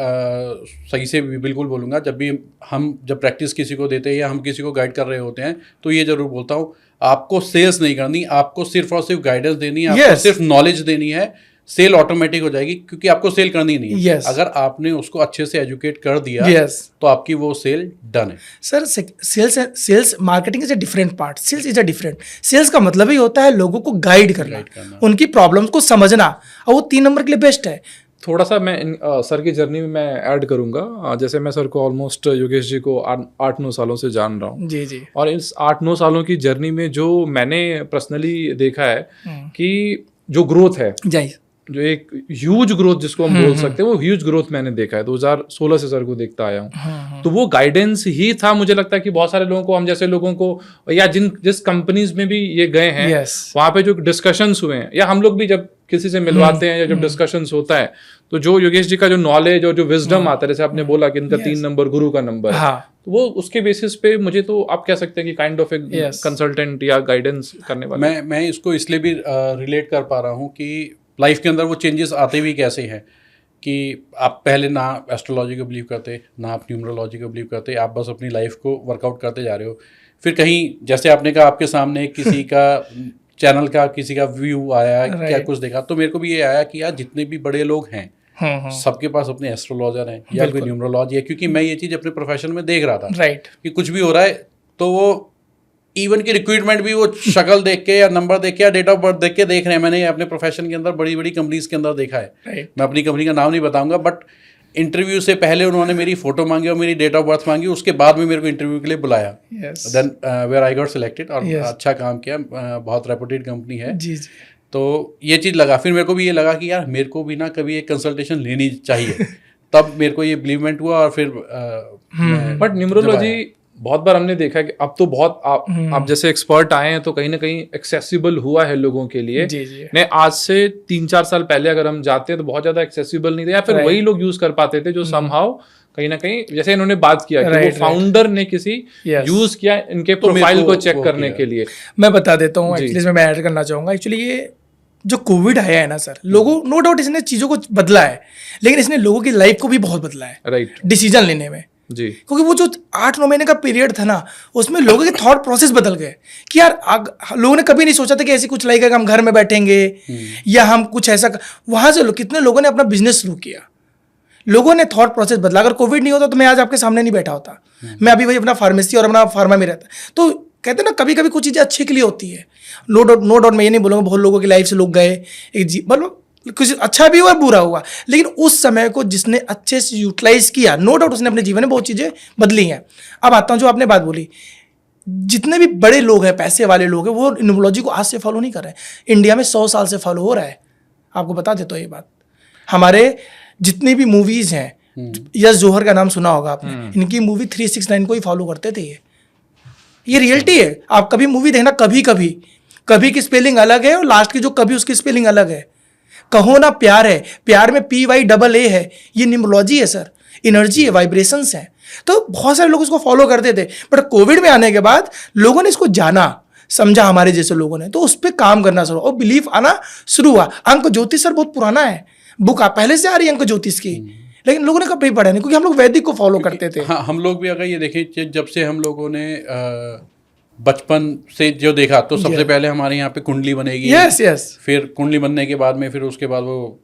सही से बिल्कुल बोलूँगा। जब भी हम प्रैक्टिस किसी को देते हैं या हम किसी को गाइड कर रहे होते हैं, तो ये जरूर बोलता हूँ, आपको सेल्स नहीं करनी, आपको सिर्फ और सिर्फ गाइडेंस देनी है, आपको सिर्फ नॉलेज देनी है। सेल ऑटोमेटिक हो जाएगी, क्योंकि आपको सेल करनी नहीं है। अगर आपने उसको अच्छे से एजुकेट कर दिया, तो आपकी वो सेल डन है। Sir, sales marketing is a different part, sales is a different. Sales का मतलब ही होता है लोगों को गाइड करना, उनकी प्रॉब्लम्स को समझना, और वो 3 नंबर के लिए बेस्ट है। थोड़ा सा मैं सर की जर्नी में मैं ऐड करूंगा। जैसे मैं सर को ऑलमोस्ट योगेश जी को 8-9 सालों से जान रहा हूँ। जी जी। और इस 8-9 सालों की जर्नी में जो मैंने पर्सनली देखा है कि जो ग्रोथ है, जो एक ह्यूज ग्रोथ जिसको हम बोल सकते हैं, वो ह्यूज ग्रोथ मैंने देखा है। 2016 से सर को देखता आया हूँ। तो वो गाइडेंस ही था। मुझे लगता है कि बहुत सारे लोगों को, हम जैसे लोगों को, या जिस कंपनीज में भी ये गए हैं, वहां पे जो डिस्कशंस हुए हैं, या हम लोग भी जब किसी से मिलवाते हैं या जब डिस्कशंस होता है, तो जो योगेश जी का जो नॉलेज और जो विजडम आता है, जैसे आपने बोला कि इनका 3 नंबर गुरु का नंबर है, तो वो उसके बेसिस पे मुझे तो आप कह सकते हैं कि काइंड ऑफ एक कंसल्टेंट या गाइडेंस करने वाला। मैं इसको इसलिए भी रिलेट कर पा रहा हूँ कि लाइफ के अंदर वो चेंजेस आते भी कैसे हैं कि आप पहले ना एस्ट्रोलॉजी को बिलीव करते, ना आप न्यूमरोलॉजी को बिलीव करते, आप बस अपनी लाइफ को वर्कआउट करते जा रहे हो। फिर कहीं जैसे आपने कहा आपके सामने किसी का चैनल का किसी का व्यू आया, क्या कुछ देखा, तो मेरे को भी ये आया कि यार जितने भी बड़े लोग हैं सबके पास अपने एस्ट्रोलॉजर हैं या कोई न्यूमरोलॉजी है, क्योंकि मैं ये चीज़ अपने प्रोफेशन में देख रहा था कि कुछ भी हो रहा है तो वो इवन की रिक्रूटमेंट भी वो शक्ल देख के या नंबर देख के या डेट ऑफ बर्थ देख के देख रहे हैं। मैंने अपने प्रोफेशन के अंदर बड़ी बड़ी कंपनीज के अंदर देखा है। मैं अपनी कंपनी का नाम नहीं बताऊंगा, बट इंटरव्यू से पहले उन्होंने मेरी फोटो मांगी और मेरी डेट ऑफ बर्थ मांगी, उसके बाद में मेरे को इंटरव्यू के लिए बुलाया। Then where I got selected और अच्छा काम किया, बहुत रेपुटेड कंपनी है। तो ये चीज़ लगा, फिर मेरे को भी ये लगा कि यार मेरे को भी ना कभी एक कंसल्टेशन लेनी चाहिए। तब मेरे को ये बिलीवमेंट हुआ और फिर बट न्यूमरोलॉजी बहुत बार हमने देखा कि अब तो बहुत आप जैसे एक्सपर्ट आए हैं तो कहीं ना कहीं एक्सेसिबल हुआ है लोगों के लिए। नहीं, आज से 3-4 साल पहले अगर हम जाते हैं तो बहुत ज्यादा एक्सेसिबल नहीं था, या फिर वही लोग यूज कर पाते थे जो समहाउ कहीं ना कहीं, जैसे इन्होंने बात किया कि वो फाउंडर ने किसी यूज किया इनके प्रोफाइल को चेक करने के लिए। मैं बता देता हूँ, एक्चुअली मैं ऐड करना चाहूंगा। एक्चुअली ये जो कोविड आया है ना सर, लोगों नो डाउट इसने चीजों को बदला है, लेकिन इसने लोगों की लाइफ को भी बहुत बदला है, राइट, डिसीजन लेने में जी। क्योंकि वो जो 8-9 महीने का पीरियड था ना, उसमें लोगों के थॉट प्रोसेस बदल गए कि यार लोगों ने कभी नहीं सोचा था कि ऐसी कुछ लाइक हम घर में बैठेंगे या हम कुछ ऐसा। वहां से कितने लोगों ने अपना बिजनेस शुरू किया, लोगों ने थॉट प्रोसेस बदला। अगर कोविड नहीं होता तो मैं आज आपके सामने नहीं बैठा होता, मैं अभी वही अपना फार्मेसी और अपना फार्मा में रहता। तो कहते हैं ना कभी कभी कुछ चीज़ें अच्छे के लिए होती है। नो डाउट मैं ये नहीं बोलूँगा बहुत लोगों की लाइफ से लोग गए, मतलब कुछ अच्छा भी हुआ बुरा हुआ, लेकिन उस समय को जिसने अच्छे से यूटिलाइज किया, नो डाउट उसने अपने जीवन में बहुत चीज़ें बदली हैं। अब आता हूँ जो आपने बात बोली, जितने भी बड़े लोग हैं, पैसे वाले लोग हैं, वो न्यूमरोलॉजी को आज से फॉलो नहीं कर रहे हैं। इंडिया में 100 साल से फॉलो हो रहा है, आपको बता देता हूँ ये बात। हमारे जितनी भी मूवीज़ हैं, यश जौहर का नाम सुना होगा आपने, इनकी मूवी 369 को ही फॉलो करते थे। ये रियलिटी है। आप कभी मूवी देखना, कभी की स्पेलिंग अलग है और लास्ट की जो कभी उसकी स्पेलिंग अलग है। कहो ना प्यार है, प्यार में PYAA है, ये न्यूमरोलॉजी है सर, एनर्जी है, वाइब्रेशंस है। तो बहुत सारे लोग इसको फॉलो करते थे, बट कोविड में आने के बाद लोगों ने इसको जाना समझा, हमारे जैसे लोगों ने, तो उस पर काम करना शुरू और बिलीफ आना शुरू हुआ। अंक ज्योतिष सर बहुत पुराना है, बुक पहले से आ रही है अंक ज्योतिष की, लेकिन लोगों ने कभी पढ़ा नहीं, क्योंकि हम लोग वैदिक को फॉलो करते थे। हाँ, हम लोग भी अगर ये देखें, जब से हम लोगों ने बचपन से जो देखा, तो सबसे पहले हमारे यहाँ पे कुंडली बनेगी। यस। फिर कुंडली बनने के बाद में फिर उसके बाद वो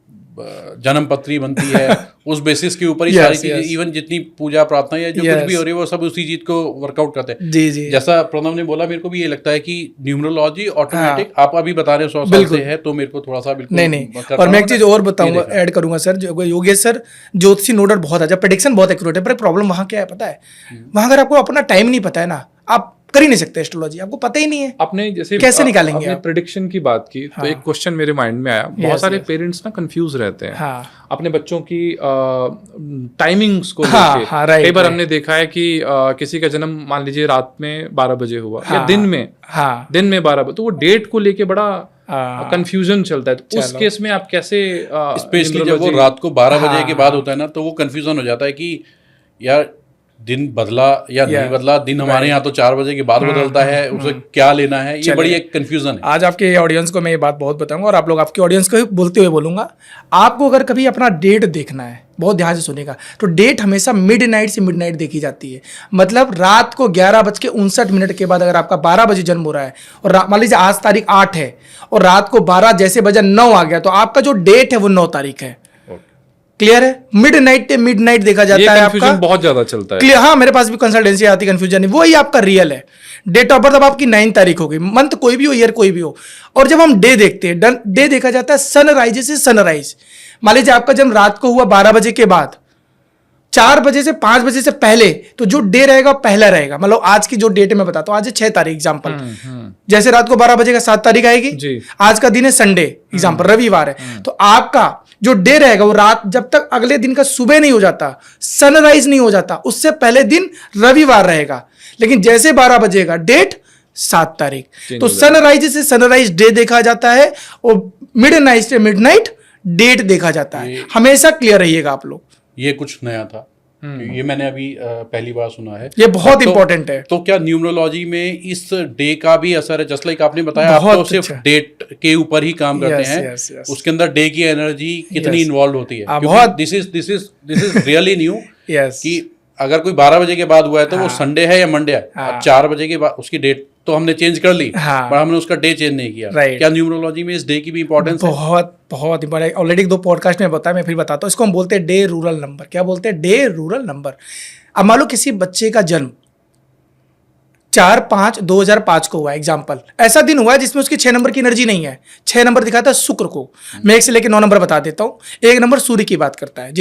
जन्म पत्री बनती है। उस बेसिस के ऊपर ही सारी चीजें, इवन जितनी पूजा प्रार्थना या जो कुछ भी हो रही है वो सब उसी चीज को वर्कआउट करते हैं। जी। जैसा प्रणव ने बोला, मेरे को भी ये लगता है कि न्यूमरोलॉजी ऑटोमेटिक, आप अभी बता रहे हो 100 साल से है, तो मेरे को थोड़ा सा बिल्कुल नहीं। और मैं एक चीज और बताऊंगा, ऐड करूंगा सर, जो योगेश सर ज्योतिषी नो डाउट बहुत अच्छा, प्रेडिक्शन बहुत एक्यूरेट है, पर प्रॉब्लम वहाँ क्या है पता है, वहाँ अगर आपको अपना टाइम नहीं पता है ना, आप कर ही नहीं सकते एस्ट्रोलॉजी, आपको पता ही नहीं है। आपने जैसे कैसे निकालेंगे आपने प्रेडिक्शन की बात की, तो एक क्वेश्चन मेरे माइंड में आया। बहुत सारे पेरेंट्स ना कंफ्यूज रहते हैं अपने बच्चों की टाइमिंग्स को लेके। कई बार हमने देखा है कि किसी का जन्म मान लीजिए रात में 12 बजे हुआ या दिन में 12 बजे, तो वो डेट को लेके बड़ा कंफ्यूजन चलता है। तो उस केस में आप कैसे, स्पेशली जब वो रात को 12 बजे के बाद होता है ना, तो वो कंफ्यूजन हो जाता है कि यार दिन बदला या नहीं बदला। दिन हमारे यहाँ तो 4 बजे के बाद बदलता है, उसे क्या लेना है, ये बड़ी एक कंफ्यूजन है। आज आपके ऑडियंस को मैं ये बात बहुत बताऊंगा, और आप लोग आपके ऑडियंस को बोलते हुए बोलूंगा, आपको अगर कभी अपना डेट देखना है, बहुत ध्यान से सुनेगा, तो डेट हमेशा मिडनाइट से मिडनाइट देखी जाती है। मतलब रात को 11:59 के बाद अगर आपका 12 बजे जन्म हो रहा है, और मान लीजिए आज तारीख 8 है और रात को 12 जैसे बजे 9 आ गया, तो आपका जो डेट है वो 9 तारीख है। क्लियर है? मिडनाइट देखा जाता है आपका, बहुत ज्यादा चलता है। क्लियर? हाँ, मेरे पास भी कंसल्टेंसी आती, कंफ्यूजन नहीं, वही आपका रियल है। डेट ऑफ बर्थ अब आपकी 9 तारीख हो गई, मंथ कोई भी हो, ईयर कोई भी हो। और जब हम डे देखते हैं, डे देखा जाता है सनराइज से सनराइज। मान लीजिए आपका जन्म रात को हुआ 12 बजे के बाद, 4 बजे से 5 बजे से पहले, तो जो डे रहेगा पहला रहेगा। मतलब आज की जो डेट है मैं बताता हूँ, आज है 6 तारीख एग्जाम्पल, जैसे रात को 12 बजे का 7 तारीख आएगी, आज का दिन है संडे एग्जाम्पल, रविवार है, तो आपका जो डे रहेगा वो रात, जब तक अगले दिन का सुबह नहीं हो जाता, सनराइज नहीं हो जाता, उससे पहले दिन रविवार रहेगा। लेकिन जैसे 12 बजेगा, डेट 7 तारीख, तो सनराइज से सनराइज डे देखा जाता है और मिडनाइट से मिडनाइट डेट देखा जाता है। हमेशा क्लियर रहिएगा आप लोग। ये कुछ नया था, ये मैंने अभी पहली बार सुना है, ये बहुत इंपॉर्टेंट है। तो क्या न्यूमरोलॉजी में इस डे का भी असर है? जस्ट लाइक आपने बताया, आप तो सिर्फ डेट के ऊपर ही काम करते हैं, उसके अंदर डे की एनर्जी कितनी इन्वॉल्व होती है? दिस इज रियली न्यू कि अगर कोई 12 बजे के बाद हुआ है तो वो संडे है या मंडे है, 4 बजे के बाद उसकी डेट तो हमने चेंज कर ली, पर हमने उसका डे चेंज नहीं किया। क्या न्यूमरोलॉजी में इस डे की भी इंपॉर्टेंस है? बहुत इंपॉर्टेंट। ऑलरेडी 2 पॉडकास्ट में बताया, मैं फिर बताता हूँ। इसको हम बोलते हैं डे रूरल नंबर। क्या बोलते हैं? Day rural number. अब मान लो किसी बच्चे का जन्म 4/5/2005 को हुआ, एग्जाम्पल, ऐसा दिन हुआ है जिसमें उसकी 6 नंबर की एनर्जी नहीं है। 6 नंबर दिखाता है शुक्र को। मैं 1 से लेकर 9 नंबर बता देता हूँ। 1 नंबर सूर्य की बात करता है,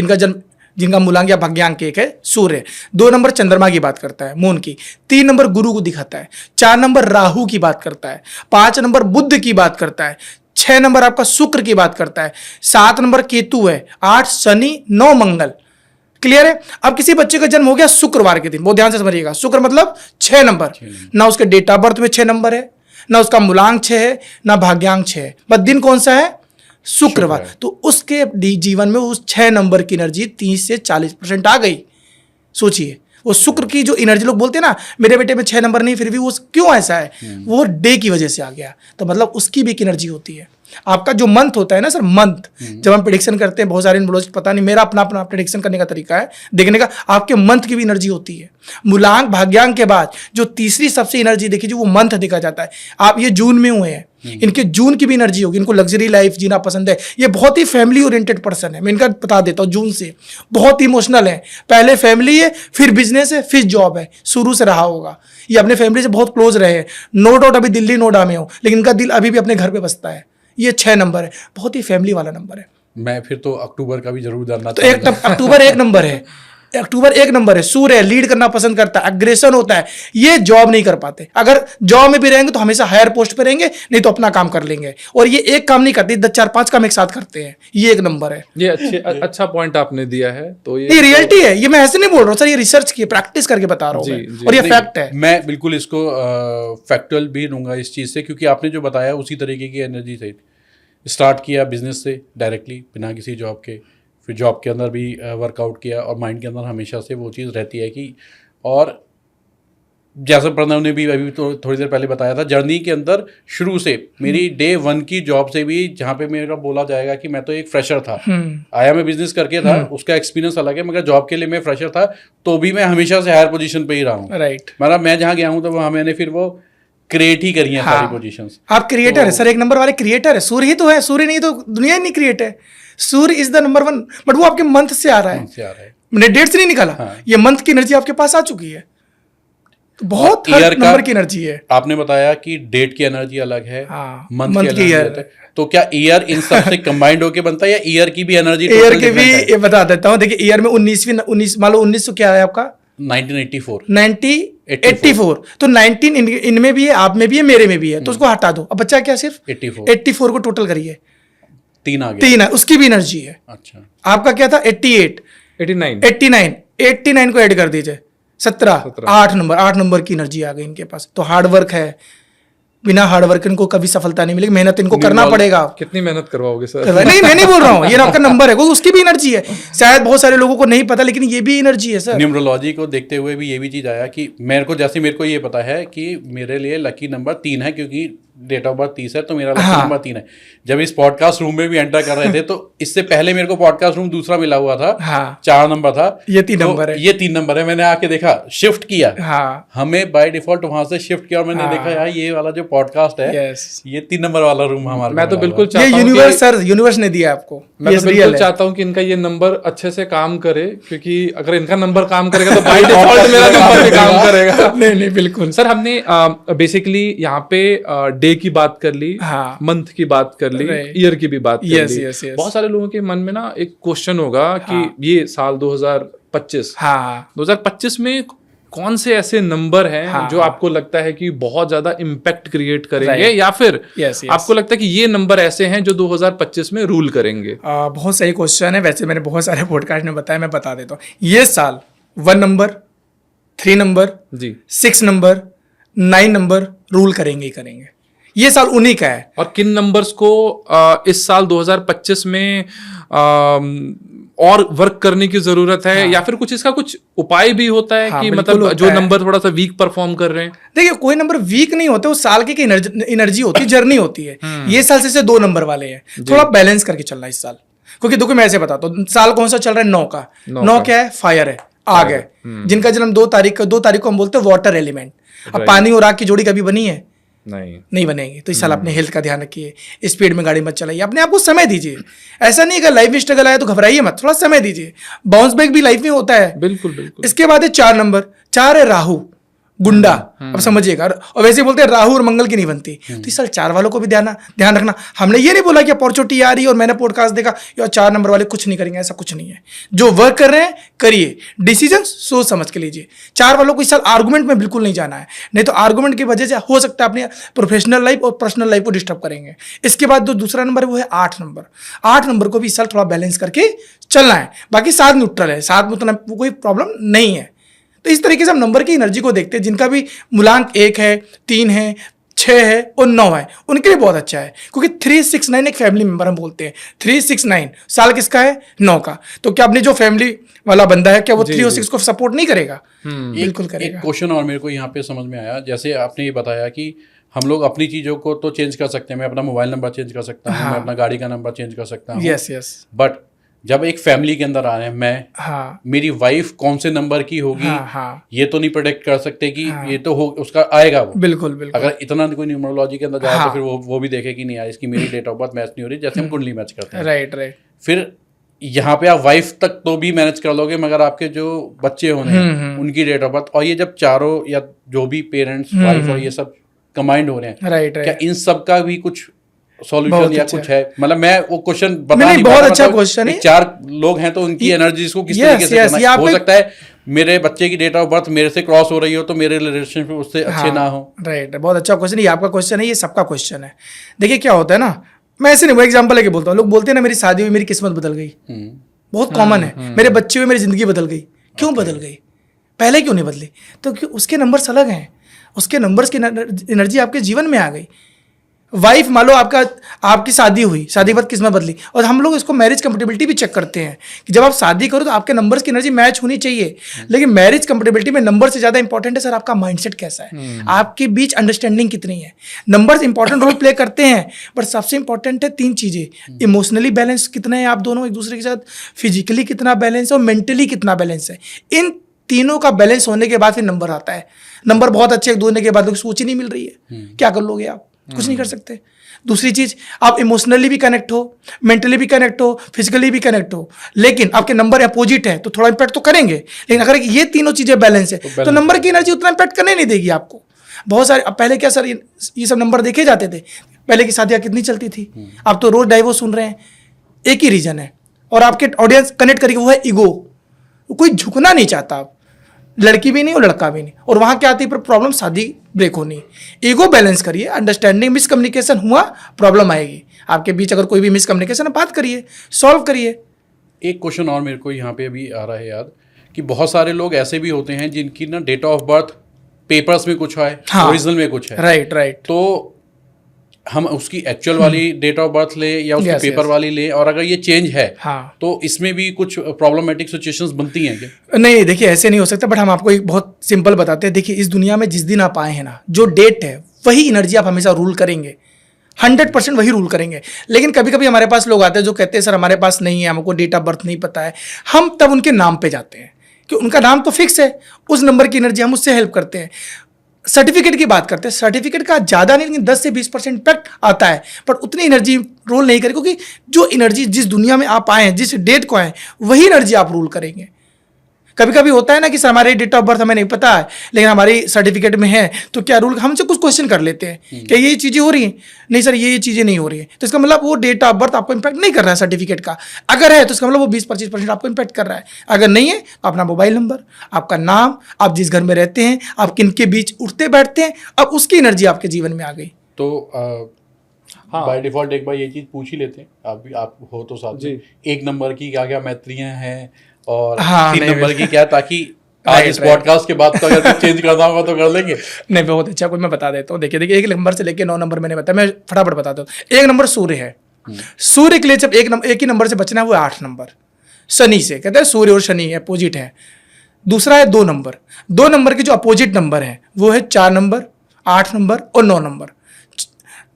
जिनका मूलांक या भाग्यांक 1 है सूर्य। 2 नंबर चंद्रमा की बात करता है, मून की। 3 नंबर गुरु को दिखाता है। 4 नंबर राहु की बात करता है। 5 नंबर बुध की बात करता है। 6 नंबर आपका शुक्र की बात करता है। 7 नंबर केतु है। 8 शनि, 9 मंगल। क्लियर है? अब किसी बच्चे का जन्म हो गया शुक्रवार के दिन, बहुत ध्यान से समझिएगा। शुक्र मतलब 6 नंबर। ना उसके डेट ऑफ बर्थ में 6 नंबर है, ना उसका मूलांक 6 है, ना भाग्यांक 6 है, बस दिन कौन सा है? शुक्रवार। तो उसके जीवन में उस 6 नंबर की एनर्जी 30 से 40% आ गई। सोचिए, वो शुक्र की जो एनर्जी, लोग बोलते हैं ना मेरे बेटे में 6 नंबर नहीं, फिर भी वो क्यों ऐसा है? वो डे की वजह से आ गया। तो मतलब उसकी भी एक एनर्जी होती है। आपका जो मंथ होता है ना सर, मंथ, जब हम प्रेडिक्शन करते हैं, बहुत सारे न्यूमरोलॉजिस्ट, पता नहीं, मेरा अपना प्रेडिक्शन करने का तरीका है, देखने का, आपके मंथ की भी एनर्जी होती है। मूलांक भाग्यांक के बाद जो तीसरी सबसे एनर्जी देखी जो वो मंथ देखा जाता है। आप ये जून में हुए हैं, इनके जून की भी एनर्जी होगी। इनको लग्जरी लाइफ जीना पसंद है। ये बहुत ही फैमिली ओरिएंटेड पर्सन है। मैं इनका बता देता हूँ, जून से बहुत इमोशनल है। पहले फैमिली है, फिर बिजनेस है, फिर जॉब है। शुरू से रहा होगा, ये अपने फैमिली से बहुत क्लोज रहे हैं। नो डाउट अभी दिल्ली नोएडा में हो, लेकिन इनका दिल अभी भी अपने घर पे बसता है। ये 6 नंबर है, बहुत ही फैमिली वाला नंबर है। मैं फिर तो अक्टूबर का भी जरूर जानना तो अक्टूबर 1 नंबर है। अक्टूबर 1 नंबर है। सूर्य लीड करना पसंद करता है, अग्रेशन होता है। ये जॉब नहीं कर पाते। अगर जॉब में भी रहेंगे तो हमेशा हायर पोस्ट पे रहेंगे, नहीं तो अपना काम कर लेंगे। और ये एक काम नहीं करते, 4-5 काम एक साथ करते हैं। ये 1 नंबर है। ये अच्छा पॉइंट आपने दिया है। तो ये रियलिटी है। ये मैं ऐसे नहीं बोल रहा हूँ सर, ये रिसर्च की प्रैक्टिस करके बता रहा हूँ, और ये फैक्ट है। मैं बिल्कुल इसको फैक्चुअल भी लूंगा इस चीज से, क्योंकि आपने जो बताया उसी तरीके की एनर्जी से स्टार्ट किया, बिजनेस से डायरेक्टली बिना किसी जॉब के, फिर जॉब के अंदर भी वर्कआउट किया, और माइंड के अंदर हमेशा से वो चीज़ रहती है कि, और जैसा प्रणव ने भी अभी तो थोड़ी देर पहले बताया था, जर्नी के अंदर शुरू से मेरी डे 1 की जॉब से भी, जहाँ पे मेरा बोला जाएगा कि मैं तो एक फ्रेशर था, आया मैं बिजनेस करके था, उसका एक्सपीरियंस अलग है, मगर जॉब के लिए मैं फ्रेशर था, तो भी मैं हमेशा से हायर पोजीशन पे ही रहा हूँ। राइट। मतलब मैं जहाँ गया हूँ तो वहाँ मैंने फिर वो क्रिएट ही करी है सारी पोजीशंस। आप क्रिएटर है सर, 1 नंबर वाले क्रिएटर है। सूर्य ही तो है, सूर्य नहीं तो दुनिया ही नहीं क्रिएट है। सूर्य इज द नंबर 1, बट वो आपके मंथ से आ रहा है, मैंने डेट से नहीं निकाला। ये मंथ की एनर्जी आपके पास आ चुकी है, तो बहुत हर नंबर की एनर्जी है। आपने बताया कि डेट की एनर्जी अलग है, मंथ की अलग है। तो क्या ईयर इन सब से कंबाइंड होके बनता है, या ईयर की भी एनर्जी? ईयर की भी ये बता देता हूँ। देखिए, ईयर में 19 मान लो 1900 क्या है आपका? 1984। तो 19 इनमें भी है, आप में भी है, मेरे में भी है, तो उसको हटा दो। अब बच्चा क्या? सिर्फ 84 को टोटल करिए, 3 आ गया। 3 है, उसकी भी एनर्जी है। अच्छा, आपका क्या था? 89 को ऐड कर दीजिए, 17 8 नंबर की एनर्जी आ गई इनके पास। तो हार्ड वर्क है, बिना हार्ड वर्क इनको कभी सफलता नहीं मिलेगी, मेहनत इनको करना पड़ेगा। कितनी मेहनत करवाओगे सर? नहीं, मैं नहीं बोल रहा हूँ, ये आपका नंबर है, उसकी भी एनर्जी है। शायद बहुत सारे लोगों को नहीं पता, लेकिन ये भी एनर्जी है सर। न्यूमरोलॉजी को देखते हुए भी ये भी चीज आया कि मेरे को ये पता है कि मेरे लिए लकी नंबर 3 है, क्योंकि डेट ऑफ बर्थ 30 है, तो मेरा लकी नंबर 3 है। जब इस पॉडकास्ट रूम में भी एंटर कर रहे थे, तो इससे पहले मेरे को पॉडकास्ट रूम दूसरा मिला हुआ था, 4 नंबर था, ये 3 नंबर है। ये 3 नंबर है। मैंने आके देखा, शिफ्ट किया, हमें बाय डिफॉल्ट वहां से शिफ्ट किया, और मैंने देखा यार ये वाला जो पॉडकास्ट है, ये 3 नंबर वाला रूम हमारा। मैं तो बिल्कुल चाहता हूं, यूनिवर्स सर, यूनिवर्स ने दिया आपको। मैं तो बिल्कुल चाहता हूं कि इनका ये नंबर अच्छे से काम करे, क्योंकि अगर इनका नंबर काम करेगा तो बाय डिफॉल्ट मेरा नंबर भी काम करेगा। नहीं, बिल्कुल सर। हमने बेसिकली यहाँ पे डे की बात कर ली, मंथ की बात कर ली, ईयर की भी बात कर ली। बहुत सारे लोगों के मन में ना एक क्वेश्चन होगा कि ये साल 2025 में कौन से ऐसे नंबर हैं जो आपको लगता है कि बहुत ज्यादा इम्पैक्ट क्रिएट करेंगे, या फिर आपको लगता है कि ये नंबर ऐसे हैं जो 2025 में रूल करेंगे? बहुत सही क्वेश्चन है। वैसे मैंने बहुत सारे पॉडकास्ट में बताया, मैं बता देता हूँ। ये साल 1 number, 3 number, 6 number, 9 number rule करेंगे ही करेंगे। ये साल उन्हीं का है। और किन नंबर्स को इस साल 2025 में और वर्क करने की जरूरत है, या फिर कुछ इसका कुछ उपाय भी होता है कि मतलब जो नंबर थोड़ा सा वीक परफॉर्म कर रहे हैं? देखिए, कोई नंबर वीक नहीं होते, वो साल की एनर्जी होती है, जर्नी होती है। ये साल से 2 नंबर वाले हैं, थोड़ा बैलेंस करके चलना इस साल। क्योंकि देखो मैं ऐसे बताता हूँ, साल कौन सा चल रहा है? 9 का। 9 क्या है? फायर है, आग है। जिनका जन्म 2 तारीख को हम बोलते हैं वाटर एलिमेंट। अब पानी और आग की जोड़ी कभी बनी है? नहीं बनेगी। तो इस साल अपने हेल्थ का ध्यान रखिए, स्पीड में गाड़ी मत चलाइए, अपने आप को समय दीजिए। ऐसा नहीं है लाइफ में स्ट्रगल आया तो घबराइए मत, थोड़ा समय दीजिए। बाउंस बैक भी लाइफ में होता है। बिल्कुल। इसके बाद है 4 नंबर, 4 है राहु, गुंडा। अब समझिएगा, और वैसे बोलते हैं राहु और मंगल की नहीं बनती। तो इस साल 4 वालों को भी ध्यान रखना। हमने ये नहीं बोला कि अपॉर्चुनिटी आ रही है और मैंने पॉडकास्ट देखा यार 4 नंबर वाले कुछ नहीं करेंगे, ऐसा कुछ नहीं है। जो वर्क कर रहे हैं करिए, डिसीजन सोच समझ के लीजिए। 4 वालों को इस साल आर्गुमेंट में बिल्कुल नहीं जाना है, नहीं तो आर्गुमेंट की वजह से हो सकता है अपनी प्रोफेशनल लाइफ और पर्सनल लाइफ को डिस्टर्ब करेंगे। इसके बाद जो दूसरा नंबर है वो है 8 नंबर। 8 नंबर को भी इस साल थोड़ा बैलेंस करके चलना है। बाकी 7 न्यूट्रल है, 7 में उतना कोई प्रॉब्लम नहीं है। तो इस तरीके से हम नंबर की एनर्जी को देखते हैं। जिनका भी मूलांक 1 है, 3 है, 6 है और 9 है, उनके लिए बहुत अच्छा है। क्योंकि 369 एक फैमिली मेंबर हम बोलते हैं। 369 साल किसका है? 9 का। तो क्या अपनी जो फैमिली वाला बंदा है क्या वो 306 को सपोर्ट नहीं करेगा? बिल्कुल करेगा। एक क्वेश्चन और मेरे को यहाँ पे समझ में आया, जैसे आपने ये बताया कि हम लोग अपनी चीज़ों को तो चेंज कर सकते हैं। मैं अपना मोबाइल नंबर चेंज कर सकता हूँ, मैं अपना गाड़ी का नंबर चेंज कर सकता हूँ। यस। बट जब एक फैमिली के अंदर आ रहे हैं, मैं मेरी वाइफ कौन से नंबर की होगी ये तो नहीं प्रेडिक्ट कर सकते कि ये तो हो उसका आएगा वो। बिल्कुल। अगर इतना कोई न्यूमरोलॉजी के अंदर जाए तो फिर वो भी देखे कि नहीं यार इसकी मेरी डेट ऑफ बर्थ मैच नहीं हो रही, जैसे हम कुंडली मैच करते हैं। राइट। फिर यहाँ पे आप वाइफ तक तो भी मैनेज कर लोगे, मगर आपके जो बच्चे होने उनकी डेट ऑफ बर्थ, और ये जब चारों या जो भी पेरेंट्स वाइफ और ये सब कंबाइंड हो रहे हैं, राइट, क्या इन सब का भी कुछ सॉल्यूशन या कुछ है? मतलब मैं वो क्वेश्चन बता नहीं बहुत अच्छा मतलब क्वेश्चन है। 4 लोग हैं तो उनकी एनर्जीज को किस तरीके से करना है? हो सकता है मेरे बच्चे की डेट ऑफ बर्थ मेरे से क्रॉस हो रही हो तो मेरे रिलेशनशिप उससे अच्छे ना हो। राइट, बहुत अच्छा क्वेश्चन है। ये आपका क्वेश्चन है, ये सबका क्वेश्चन है। देखिए क्या होता है ना, मैं ऐसे नहीं, वो एग्जाम्पल लेके बोलता हूँ। लोग बोलते हैं ना मेरी शादी हुई मेरी किस्मत बदल गई, बहुत कॉमन है। मेरे बच्चे हुए मेरी जिंदगी बदल गई। क्यों बदल गई? पहले क्यों नहीं बदली? तो उसके नंबर्स अलग हैं, उसके नंबर्स की एनर्जी आपके जीवन में आ गई। वाइफ मान लो आपकी शादी हुई, शादी के बाद किस्मत बदली। और हम लोग इसको मैरिज कंपेटिबिलिटी भी चेक करते हैं कि जब आप शादी करो तो आपके नंबर्स की एनर्जी मैच होनी चाहिए। लेकिन मैरिज कंपेटिबिलिटी में नंबर से ज्यादा इंपॉर्टेंट है सर आपका माइंडसेट कैसा है, आपके बीच अंडरस्टैंडिंग कितनी है। नंबर्स इंपॉर्टेंट रोल प्ले करते हैं, बट सबसे इंपॉर्टेंट है 3 चीजें। इमोशनली बैलेंस कितना है आप दोनों एक दूसरे के साथ, फिजिकली कितना बैलेंस है और मेंटली कितना बैलेंस है। इन तीनों का बैलेंस होने के बाद फिर नंबर आता है। नंबर बहुत अच्छे एक होने के बाद सोच ही नहीं मिल रही है, क्या कर लोगे आप? कुछ नहीं कर सकते। दूसरी चीज, आप इमोशनली भी कनेक्ट हो, मेंटली भी कनेक्ट हो, फिजिकली भी कनेक्ट हो, लेकिन आपके नंबर अपोजिट है तो थोड़ा इंपैक्ट तो करेंगे। लेकिन अगर ये तीनों चीजें बैलेंस है तो नंबर की एनर्जी उतना इंपैक्ट करने नहीं देगी आपको। बहुत सारे, अब पहले क्या सर ये सब नंबर देखे जाते थे? पहले की शादियां कितनी चलती थी, आप तो रोज डाइवोर्स सुन रहे हैं। एक ही रीजन है और आपके ऑडियंस कनेक्ट करेगी, वो है ईगो। कोई झुकना नहीं चाहता, आप लड़की भी नहीं और लड़का भी नहीं। और वहां क्या आती है प्रॉब्लम? शादी ब्रेक होनी। ईगो बैलेंस करिए, अंडरस्टैंडिंग, मिसकम्युनिकेशन हुआ प्रॉब्लम आएगी आपके बीच। अगर कोई भी मिसकम्युनिकेशन है बात करिए, सॉल्व करिए। एक क्वेश्चन और मेरे को यहाँ पे अभी आ रहा है याद, कि बहुत सारे लोग ऐसे भी होते हैं जिनकी ना डेट ऑफ बर्थ पेपर्स में कुछ है, ओरिजिनल में कुछ है। राइट। तो हम उसकी एक्चुअल वाली डेट ऑफ बर्थ ले या उसकी पेपर वाली ले, और अगर ये चेंज है तो इसमें भी कुछ प्रॉब्लमेटिक सिचुएशंस बनती हैं क्या? नहीं, देखिए ऐसे नहीं हो सकता। बट हम आपको एक बहुत सिंपल बताते हैं। देखिए इस दुनिया में जिस दिन आप आए हैं ना, जो डेट है वही एनर्जी आप हमेशा रूल करेंगे, 100% वही रूल करेंगे। लेकिन कभी कभी हमारे पास लोग आते हैं जो कहते हैं सर हमारे पास नहीं है, हमको डेट ऑफ बर्थ नहीं पता है। हम तब उनके नाम पे जाते हैं कि उनका नाम तो फिक्स है, उस नंबर की एनर्जी, हम उससे हेल्प करते हैं। सर्टिफिकेट की बात करते हैं, सर्टिफिकेट का ज़्यादा नहीं लेकिन 10 से 20% इम्पैक्ट आता है, पर उतनी एनर्जी रोल नहीं करेगी। क्योंकि जो एनर्जी जिस दुनिया में आप आए हैं, जिस डेट को आए, वही एनर्जी आप रूल करेंगे। कभी कभी होता है ना कि सर हमारी डेट ऑफ बर्थ हमें नहीं पता है लेकिन हमारी सर्टिफिकेट में है, तो क्या रूल, हमसे कुछ क्वेश्चन कर लेते हैं कि ये चीज़ें हो रही हैं, नहीं सर ये चीज़ें नहीं हो रही है, तो इसका मतलब वो डेट ऑफ बर्थ आपको इम्पैक्ट नहीं कर रहा है सर्टिफिकेट का। अगर है तो इसका मतलब वो 20-25% आपको इम्पैक्ट कर रहा है। अगर नहीं है तो अपना मोबाइल नंबर, आपका नाम, आप जिस घर में रहते हैं, आप किन के बीच उठते बैठते हैं, अब उसकी एनर्जी आपके जीवन में आ गई। तो बाय डिफॉल्ट एक बार ये चीज़ पूछ ही लेते हैं, आप हो तो साथ में, 1 नंबर की क्या क्या मैत्रियाँ हैं और 3 नंबर की क्या, ताकि आज इस पॉडकास्ट के बाद तो अगर कुछ चेंज करना होगा तो कर लेंगे। नहीं, बहुत अच्छा, कोई मैं बता देता हूँ। देखिए 1 नंबर से लेके 9 नंबर मैंने बताया, मैं फटाफट बताता हूँ। 1 नंबर सूर्य है। सूर्य के लिए जब एक ही नंबर से बचना है वो 8 नंबर, शनि से, कहते हैं सूर्य और शनि अपोजिट है। दूसरा है 2 नंबर। 2 नंबर के जो अपोजिट नंबर है वो है 4 नंबर, 8 नंबर और 9 नंबर।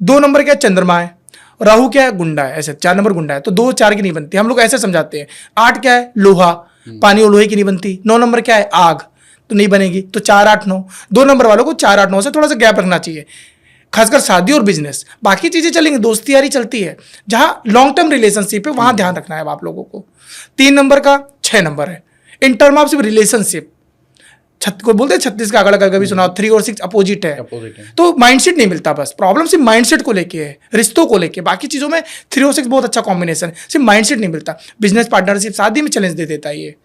2 नंबर क्या, चंद्रमा है, राहु क्या है, गुंडा है। ऐसे 4 नंबर गुंडा है, तो 2 4 की नहीं बनती, हम लोग ऐसे समझाते हैं। 8 क्या है, लोहा, पानी और लोहे की नहीं बनती। 9 नंबर क्या है, आग, तो नहीं बनेगी। तो 4, 8, 9, 2 नंबर वालों को 4, 8, 9 से थोड़ा सा गैप रखना चाहिए, खासकर शादी और बिजनेस। बाकी चीजें चलेंगी, दोस्ती यारी चलती है, जहां लॉन्ग टर्म रिलेशनशिप है वहां ध्यान रखना है आप लोगों को। 3 नंबर का 6 नंबर है, इन टर्म ऑफ रिलेशनशिप, को बोलते हैं 36 का आंकड़ा, कभी सुना, 3 और 6 अपोजिट है। तो माइंडसेट नहीं मिलता, बस प्रॉब्लम सिर्फ माइंडसेट को लेके है, रिश्तों को लेके। बाकी चीजों में 3 और 6 बहुत अच्छा कॉम्बिनेशन है, सिर्फ माइंडसेट नहीं मिलता। बिजनेस पार्टनरशिप, शादी में चैलेंज दे देता है ये।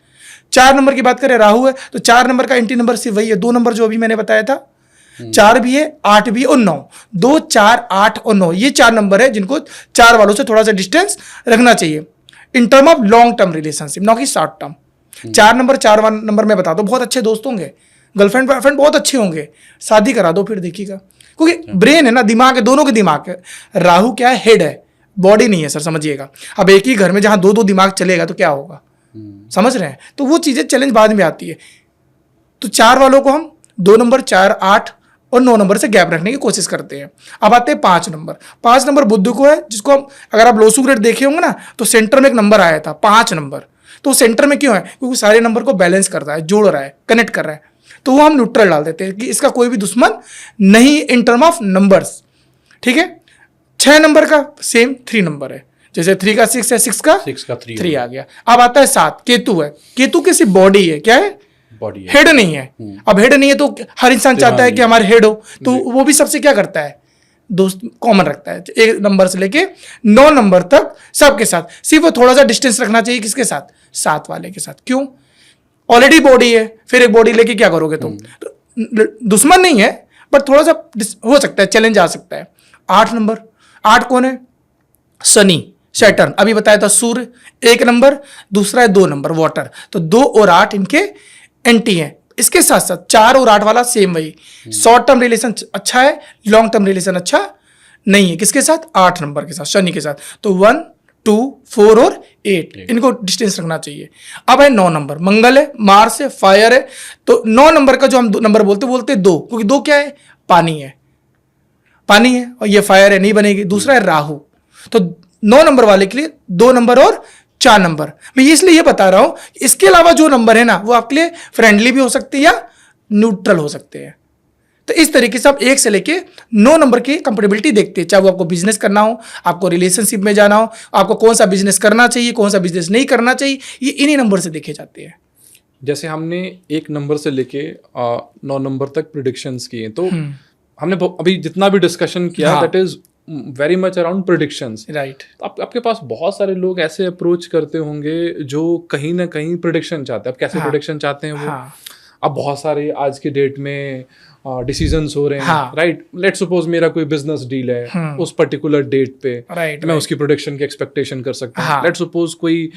4 नंबर की बात करें, राहु है, तो 4 नंबर का एंटी नंबर सिर्फ वही है, 2 नंबर जो अभी मैंने बताया था। 4 भी है, 8 भी और 9, 2, 4, 8 और 9, ये 4 नंबर है जिनको 4 वालों से थोड़ा सा डिस्टेंस रखना चाहिए in term of long term relationship, ना कि शॉर्ट टर्म। 4 नंबर, 4 नंबर में बता दो, बहुत अच्छे दोस्त होंगे, गर्लफ्रेंड बॉयफ्रेंड बहुत अच्छे होंगे, शादी करा दो फिर देखिएगा। क्योंकि ब्रेन है ना, दिमाग है, दोनों के दिमाग है। राहु क्या है, हेड है, बॉडी नहीं है सर, समझिएगा। अब एक ही घर में जहां 2-2 दिमाग चलेगा तो क्या होगा, समझ रहे हैं? तो वो चीजें चैलेंज बाद में आती है। तो 4 वालों को हम 2 नंबर, 4, 8 और 9 नंबर से गैप रखने की कोशिश करते हैं। अब आते हैं 5 नंबर। 5 नंबर बुध को है, जिसको हम, अगर आप लोसू ग्रेड देखे होंगे ना, तो सेंटर में एक नंबर आया था 5 नंबर। तो सेंटर में क्यों है, क्योंकि सारे नंबर को बैलेंस कर रहा है, जोड़ रहा है, कनेक्ट कर रहा है। तो वो हम न्यूट्रल डाल देते हैं कि इसका कोई भी दुश्मन नहीं इन टर्म ऑफ नंबर्स, ठीक है। 6 नंबर का सेम 3 नंबर है, जैसे 3 का 6 है, 6 का 3 आ गया। अब आता है 7, केतु है। केतु की सिर्फ बॉडी है, क्या है, बॉडी, हेड नहीं है। अब हेड नहीं है तो हर इंसान चाहता है कि हमारे हेड हो, तो वो भी सबसे क्या करता है, दोस्त कॉमन रखता है। 1 नंबर से लेके 9 नंबर तक सबके साथ, सिर्फ थोड़ा सा डिस्टेंस रखना चाहिए, किसके साथ, 7 वाले के साथ। क्यों, ऑलरेडी बॉडी है, फिर एक बॉडी लेके क्या करोगे तुम? तो दुश्मन नहीं है, बट थोड़ा सा हो सकता है, चैलेंज आ सकता है। 8 नंबर, 8 कौन है, शनि, सैटर्न, अभी बताया था सूर्य 1 नंबर, दूसरा है 2 नंबर वाटर। तो 2 और 8 इनके एंटी हैं। इसके साथ साथ 4 और 8 वाला सेम वही, शॉर्ट टर्म रिलेशन अच्छा है, लॉन्ग टर्म रिलेशन अच्छा नहीं है, किसके साथ, 8 नंबर के साथ, शनि के साथ। तो 1, 2, 4 और 8 इनको डिस्टेंस रखना चाहिए। अब है 9 नंबर, मंगल है, मार्स है, फायर है। तो 9 नंबर का जो हम नंबर बोलते 2, क्योंकि 2 क्या है, पानी है, पानी है, और ये फायर है, नहीं बनेगी। दूसरा है राहु। तो 9 नंबर वाले के लिए 2 नंबर और 4 नंबर। मैं इसलिए ये बता रहा हूं, इसके अलावा जो नंबर है ना, वो आपके लिए फ्रेंडली भी हो सकते हैं या न्यूट्रल हो सकते हैं। तो इस तरीके से आप 1 से लेके 9 नंबर की कंपेटेबिलिटी देखते हैं, चाहे वो आपको बिजनेस करना हो, आपको रिलेशनशिप में जाना हो, आपको कौन सा बिजनेस करना चाहिए, कौन सा बिजनेस नहीं करना चाहिए, ये इन्हीं नंबर से देखे जाते हैं। जैसे हमने 1 नंबर से लेके 9 नंबर तक प्रिडिक्शंस किए, तो हमने अभी जितना भी डिस्कशन किया, that is very much around predictions, right. आपके पास बहुत सारे लोग ऐसे अप्रोच करते होंगे जो कहीं ना कहीं प्रिडिक्शन चाहते हैं। अब कैसे प्रिडिक्शन चाहते हैं वो, अब बहुत सारे आज के डेट में डिसीजंस हो रहे हैं, राइट। लेट्स सपोज मेरा कोई बिजनेस डील है उस पर्टिकुलर डेट पे, मैं उसकी प्रोडिक्शन की एक्सपेक्टेशन कर सकता हूँ। लेट्स सपोज कोई,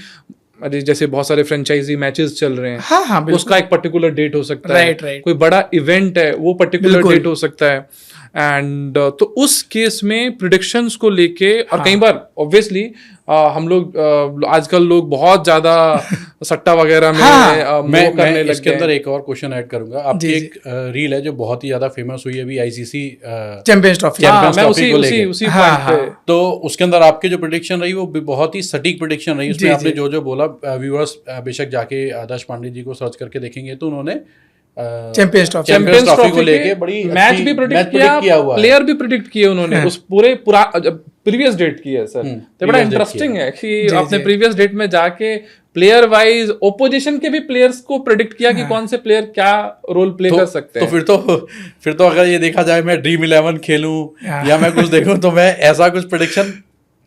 जैसे बहुत सारे फ्रेंचाइजी मैचेस चल रहे हैं, उसका एक पर्टिकुलर डेट हो सकता है, कोई बड़ा इवेंट है वो पर्टिकुलर डेट हो सकता है। एंड तो उस केस में प्रिडिक्शंस को लेके, और कई बार ऑब्वियसली हम लोग आजकल लोग बहुत ज्यादा सट्टा वगैरह में मैं इसके अंदर एक और क्वेश्चन ऐड करूंगा। आपकी एक रील है जो बहुत ही ज्यादा फेमस हुई अभी आईसीसी चैंपियंस ट्रॉफी को लेके, तो उसके अंदर आपकी जो प्रेडिक्शन रही वो बहुत ही सटीक प्रेडिक्शन रही। उसमें आपने जो जो बोला, व्यूअर्स बेशक जाके आदर्श पांडे जी को सर्च करके देखेंगे तो उन्होंने चैंपियंस ट्रॉफी को लेके बड़ी मैच भी प्रेडिक्ट किया हुआ, प्लेयर भी प्रेडिक्ट किए उन्होंने, उस पूरे प्रीवियस डेट की है सर। तो बड़ा इंटरेस्टिंग है कि आपने प्रीवियस डेट में जाके प्लेयर वाइज ओपोजिशन के भी प्लेयर्स को प्रेडिक्ट किया कि कौन से प्लेयर क्या रोल प्ले कर सकते हैं। तो फिर तो अगर ये देखा जाए मैं ड्रीम 11 खेलूं या मैं कुछ देखूं तो मैं ऐसा कुछ प्रेडिक्शन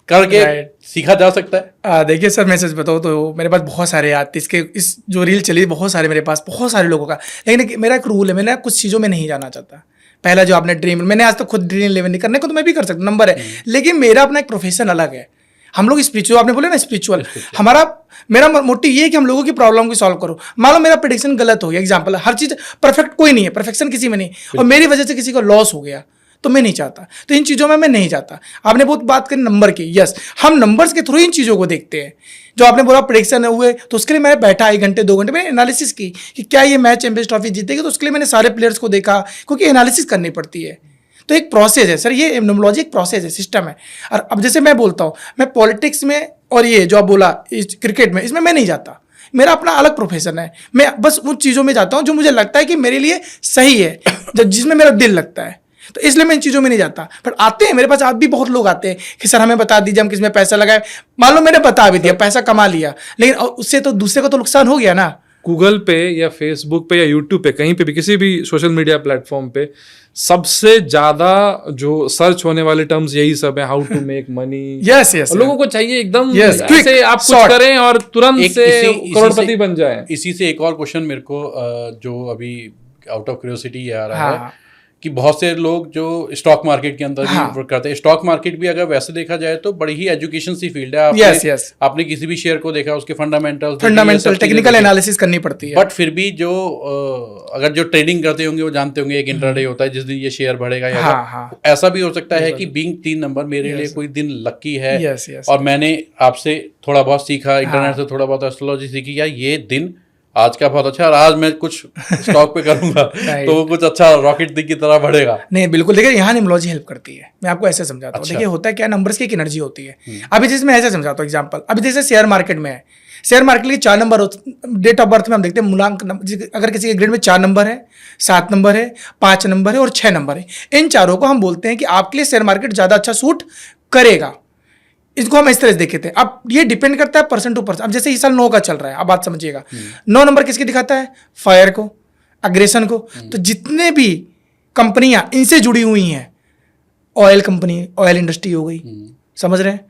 करके सीखा जा सकता है। देखिए सर, मैं सच बताऊँ तो मेरे पास बहुत सारे आते, इसके इस जो रील चली बहुत सारे मेरे पास, बहुत सारे लोगों का। लेकिन मेरा एक रूल है, मैं कुछ चीज़ों में नहीं जाना चाहता। पहला जो आपने ड्रीम, मैंने आज तक खुद ड्रीम 11 नहीं करने को, तो मैं भी कर सकता, नंबर है, लेकिन मेरा अपना एक प्रोफेशन अलग है। हम लोग स्पिरिचुअल, आपने बोले ना स्पिरिचुअल, मेरा मोटिव ये है कि हम लोगों की प्रॉब्लम को सॉल्व करो। मान लो मेरा प्रेडिक्शन गलत हो गया, एग्जांपल, हर चीज परफेक्ट कोई नहीं है, परफेक्शन किसी में नहीं, और मेरी वजह से किसी को लॉस हो गया, तो मैं नहीं चाहता। तो इन चीज़ों में मैं नहीं चाहता। आपने बहुत बात करी नंबर की, यस, हम नंबर्स के थ्रू इन चीज़ों को देखते हैं। जो आपने बोला प्रेडिक्शन हुए, तो उसके लिए मैं बैठा 1 घंटे 2 घंटे मैंने एनालिसिस की कि क्या ये मैच चैंपियंस ट्रॉफी जीतेगी। तो उसके लिए मैंने सारे प्लेयर्स को देखा, क्योंकि एनालिसिस करनी पड़ती है। तो एक प्रोसेस है सर, ये न्यूमरोलॉजी एक प्रोसेस है, सिस्टम है। और अब जैसे मैं बोलता हूँ, मैं पॉलिटिक्स में और ये जो आप बोला क्रिकेट में, इसमें मैं नहीं जाता, मेरा अपना अलग प्रोफेशन है, मैं बस उन चीज़ों में जाता हूँ जो मुझे लगता है कि मेरे लिए सही है, जिसमें मेरा दिल लगता है, तो इसलिए मैं इन चीज़ों में नहीं जाता। पर आते हैं मेरे पास, आज भी बहुत लोग आते हैं कि सर हमें बता दीजिए हम किसमें पैसा लगाए। मान लो मैंने बता भी दिया, पैसा कमा लिया, लेकिन उससे तो दूसरे को तो नुकसान हो गया ना। गूगल पे या फेसबुक पे या यूट्यूब पे, कहीं पे भी, किसी भी सोशल मीडिया प्लेटफॉर्म पे सबसे ज्यादा जो सर्च होने वाले टर्म्स यही सब है, how to make money. Yes yes, लोगों को चाहिए एकदम quick, ऐसे आप कुछ करें और तुरंत से करोड़पति बन जाएं। इसी से एक और क्वेश्चन मेरे को जो अभी आउट ऑफ क्यूरियोसिटी आ रहा है कि बहुत से लोग जो स्टॉक मार्केट के अंदर भी वर्क करते हैं। स्टॉक मार्केट भी अगर वैसे देखा जाए तो बड़ी ही एजुकेशन सी फील्ड है। आपने किसी भी शेयर को देखा, उसके फंडामेंटल टेक्निकल एनालिसिस करनी पड़ती है। बट फिर भी जो अगर जो ट्रेडिंग करते होंगे वो जानते होंगे एक इंट्राडे होता है जिस दिन ये शेयर बढ़ेगा या ऐसा भी हो सकता है कि बीइंग 3 नंबर मेरे लिए कोई दिन लकी है और मैंने आपसे थोड़ा बहुत सीखा, इंटरनेट से थोड़ा बहुत एस्ट्रोलॉजी सीखी, या ये दिन आज का बहुत अच्छा, और आज मैं कुछ स्टॉक पे करूंगा तो वो कुछ अच्छा रॉकेट की तरह बढ़ेगा। नहीं बिल्कुल, देखिए यहाँ न्यूमरोलॉजी हेल्प करती है। मैं आपको ऐसे समझाता हूँ। देखिए होता है क्या, नंबर्स की एक एनर्जी होती है। अभी जैसे मैं ऐसे समझाता हूँ एग्जांपल, अभी जैसे शेयर मार्केट में है, शेयर मार्केट के 4 नंबर डेट ऑफ बर्थ में हम देखते हैं मूलांक, अगर किसी के ग्रेड में 4 नंबर है, 7 नंबर है, 5 नंबर है और 6 नंबर है, इन चारों को हम बोलते हैं कि आपके लिए शेयर मार्केट ज़्यादा अच्छा सूट करेगा। इसको हम इस तरह से देखे थे। अब ये डिपेंड करता है पर्सन टू पर्सन। अब जैसे इस साल 9 का चल रहा है, अब बात समझिएगा, 9 नंबर किसके दिखाता है? फायर को, अग्रेशन को। तो जितने भी कंपनियां इनसे जुड़ी हुई हैं, ऑयल कंपनी, ऑयल इंडस्ट्री हो गई, समझ रहे हैं,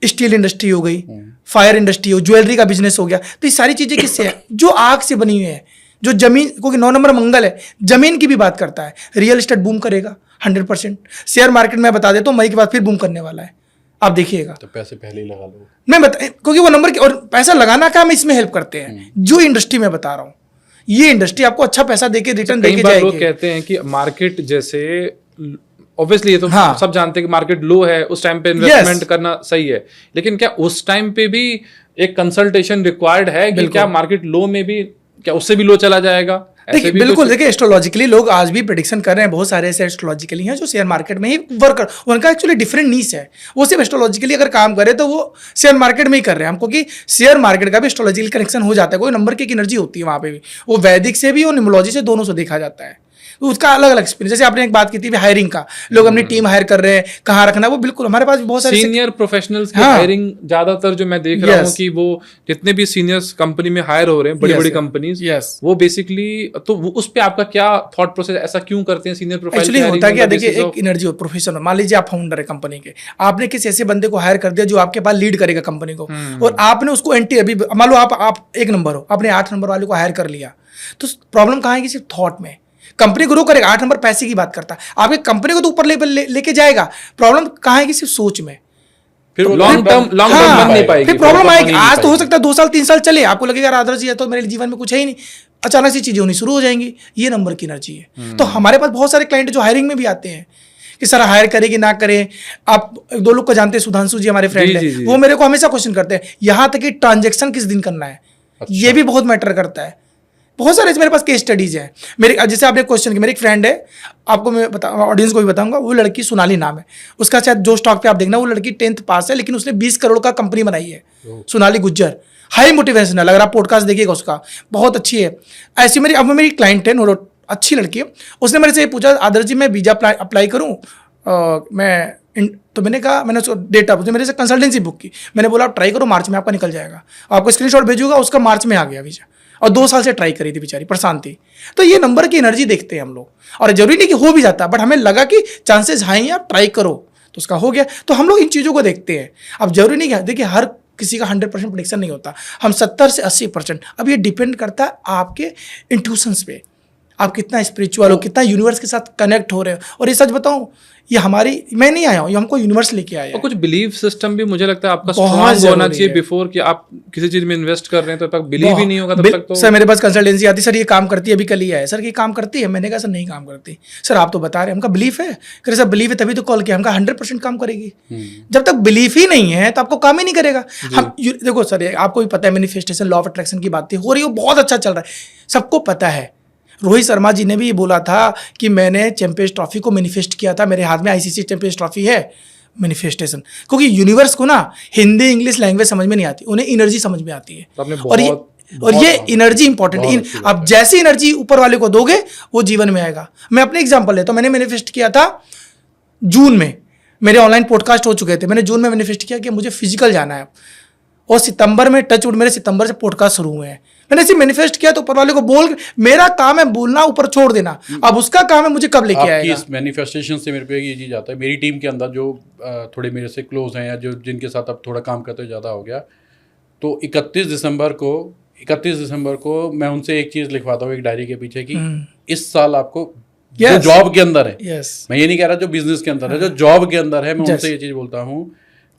स्टील इंडस्ट्री हो गई, फायर इंडस्ट्री हो, ज्वेलरी का बिजनेस हो गया, तो ये सारी चीजें किससे है? जो आग से बनी हुई है, जो जमीन, क्योंकि 9 नंबर मंगल है, जमीन की भी बात करता है। रियल एस्टेट बूम करेगा 100%। शेयर मार्केट में बता देता हूँ मई के बाद फिर बूम करने वाला है, आप देखिएगा। तो पैसे पहले ही लगा लो। मैं बता, क्योंकि वो नंबर और पैसा लगाना का हम इसमें हेल्प करते हैं। जो इंडस्ट्री में बता रहा हूँ, ये इंडस्ट्री आपको अच्छा पैसा देके रिटर्न देके जाएगी। लोग कहते हैं कि मार्केट जैसे, ऑब्वियसली ये तो सब जानते हैं कि मार्केट लो है, उस टाइम पे इन्वेस्टमेंट करना सही है, लेकिन क्या उस टाइम पे भी एक कंसल्टेशन रिक्वायर्ड है कि क्या मार्केट लो में भी, क्या उससे भी लो चला जाएगा? देखिए बिल्कुल, देखिए एस्ट्रोलॉजिकली लोग आज भी प्रेडिक्शन कर रहे हैं। बहुत सारे ऐसे एस्ट्रोलॉजिकली हैं जो शेयर मार्केट में ही वर्क कर, उनका एक्चुअली डिफरेंट नीश है। वो सिर्फ एस्ट्रोलॉजिकली अगर काम करे तो वो शेयर मार्केट में ही कर रहे हैं हम, क्योंकि शेयर मार्केट का भी एस्ट्रोलॉजिकल कनेक्शन हो जाता है। कोई नंबर की एक एनर्जी होती है वहाँ पे भी, वो वैदिक से भी और न्यूमरोलॉजी से, दोनों से देखा जाता है। तो उसका अलग अलग एक्सपीरियंस। जैसे आपने एक बात की थी हायरिंग का, लोग अपनी टीम हायर कर रहे हैं, कहाँ रखना, वो बिल्कुल हमारे पास बहुत सारे सीनियर प्रोफेशनल्स की हायरिंग ज्यादातर जो मैं देख रहा हूँ कि वो जितने भी सीनियर्स कंपनी में हायर हो रहे हैं, बड़ी बड़ी कंपनीज, वो बेसिकली, तो उस पे आपका क्या थॉट प्रोसेस, ऐसा क्यों करते हैं सीनियर प्रोफाइल? एक्चुअली होता है क्या, देखिए एक एनर्जी हो प्रोफेशनल। मान लीजिए आप फाउंडर है कंपनी के, आपने किसी ऐसे बंदे को हायर कर दिया जो आपके पास लीड करेगा कंपनी को, और आपने उसको अभी मान लो आप 1 नंबर हो, आपने 8 नंबर वाले को हायर कर लिया, तो प्रॉब्लम कहाँ है कि सिर्फ थॉट में कंपनी ग्रो करेगा। 8 नंबर पैसे की बात करता है, आपके कंपनी को तो ऊपर लेवल लेके जाएगा। प्रॉब्लम कहाँ है कि सिर्फ सोच में, फिर लॉन्ग टर्म बन नहीं पाएगी, फिर प्रॉब्लम आएगी। आज तो हो सकता है 2 साल 3 साल चले, आपको लगेगा आदर्श जी तो मेरे जीवन में कुछ है ही नहीं, अचानक से चीजें होनी शुरू हो जाएंगी। ये नंबर की एनर्जी है। तो हमारे पास बहुत सारे क्लाइंट जो हायरिंग में भी आते हैं कि सर हायर करें कि ना करें। आप 2 लोग को जानते हैं, सुधांशु जी हमारे फ्रेंड है, वो मेरे को हमेशा क्वेश्चन करते हैं, यहाँ तक कि ट्रांजेक्शन किस दिन करना है, ये भी बहुत मैटर करता है। बहुत सारे मेरे पास केस स्टडीज हैं। मेरे जैसे आपने क्वेश्चन किया, मेरी एक फ्रेंड है, आपको मैं ऑडियंस को भी बताऊंगा, वो लड़की सोनाली नाम है उसका, शायद जो स्टॉक पे आप देखना, वो लड़की 10th पास है, लेकिन उसने 20 करोड़ का कंपनी बनाई है, सोनाली गुज्जर। हाई मोटिवेशनल, अगर आप पॉडकास्ट देखिएगा उसका, बहुत अच्छी है। ऐसी मेरी, अब मेरी क्लाइंट है, अच्छी लड़की है। उसने मेरे से पूछा, आदर्श जी मैं वीजा अप्लाई करूँ, तो मैंने कहा, मैंने उसको डेटा उसने मेरे से कंसल्टेंसी बुक की, मैंने बोला आप ट्राई करो, मार्च में आपका निकल जाएगा। आपको स्क्रीनशॉट भेजूंगा, उसका मार्च में आ गया वीजा, और 2 साल से ट्राई करी थी बेचारी, परेशान थी। तो ये नंबर की एनर्जी देखते हैं हम लोग, और जरूरी नहीं कि हो भी जाता, बट हमें लगा कि चांसेस हाई हैं, आप ट्राई करो, तो उसका हो गया। तो हम लोग इन चीज़ों को देखते हैं। अब जरूरी नहीं है, देखिए हर किसी का 100% प्रेडिक्शन नहीं होता, हम 70 से 80%। अब ये डिपेंड करता है आपके इंट्यूशंस पे, आप कितना स्पिरिचुअल हो, कितना यूनिवर्स के साथ कनेक्ट हो रहे हो। और ये सच बताऊं, ये हमारी, मैं नहीं आया हूँ, ये हमको यूनिवर्स लेके आया है। और कुछ बिलीव सिस्टम भी मुझे लगता है आपका स्ट्रांग होना चाहिए बिफोर कि आप किसी चीज में इन्वेस्ट कर रहे हैं, तो तब बिलीव ही नहीं होगा तब तक तो। सर मेरे पास कंसल्टेंसी आती, सर ये काम करती है, अभी कल ही आया सर ये काम करती है, मैंने कहा सर नहीं काम करती। सर आप तो बता रहे हैं, हमका बिलीफ है। कह सर बिलीव है तभी तो कॉल किया, हमका 100% काम करेगी। जब तक बिलीफ ही नहीं है तो आपको काम ही नहीं करेगा। हम देखो सर, आपको भी पता है मैनिफेस्टेशन, लॉ ऑफ अट्रैक्शन की बात हो रही है, बहुत अच्छा चल रहा है, सबको पता है। रोहित शर्मा जी ने भी बोला था कि मैंने चैंपियंस ट्रॉफी को मैनिफेस्ट किया था, मेरे हाथ में आईसीसी चैंपियंस ट्रॉफी है। मैनिफेस्टेशन, क्योंकि यूनिवर्स को ना हिंदी इंग्लिश लैंग्वेज समझ में नहीं आती, उन्हें एनर्जी समझ में आती है। तो आपने बहुत और ये एनर्जी इंपॉर्टेंट। आप जैसी एनर्जी ऊपर वाले को दोगे वो जीवन में आएगा। मैं अपने एग्जांपल लेता हूं, मैंने मैनिफेस्ट किया था जून में, मेरे ऑनलाइन पॉडकास्ट हो चुके थे, मैंने जून में मैनिफेस्ट किया कि मुझे फिजिकल जाना है, और सितंबर में टचवुड मेरे सितंबर से पॉडकास्ट शुरू हुए हैं। मैंने ऐसे मैनिफेस्ट किया तो ऊपर वाले को बोल, मेरा काम है बोलना, ऊपर छोड़ देना, अब उसका काम है मुझे कब लेके आएगा। इस मैनिफेस्टेशन से मेरे को ये चीज़ आता है, मेरी टीम के अंदर जो थोड़े मेरे से क्लोज हैं या जो जिनके साथ अब थोड़ा काम करते ज़्यादा हो गया, तो 31 दिसंबर को मैं उनसे एक चीज़ लिखवाता हूँ एक डायरी के पीछे कि इस साल आपको जो जॉब के अंदर है, मैं ये नहीं कह रहा जो बिजनेस के अंदर है, जो जॉब के अंदर है, मैं उनसे ये चीज़ बोलता हूँ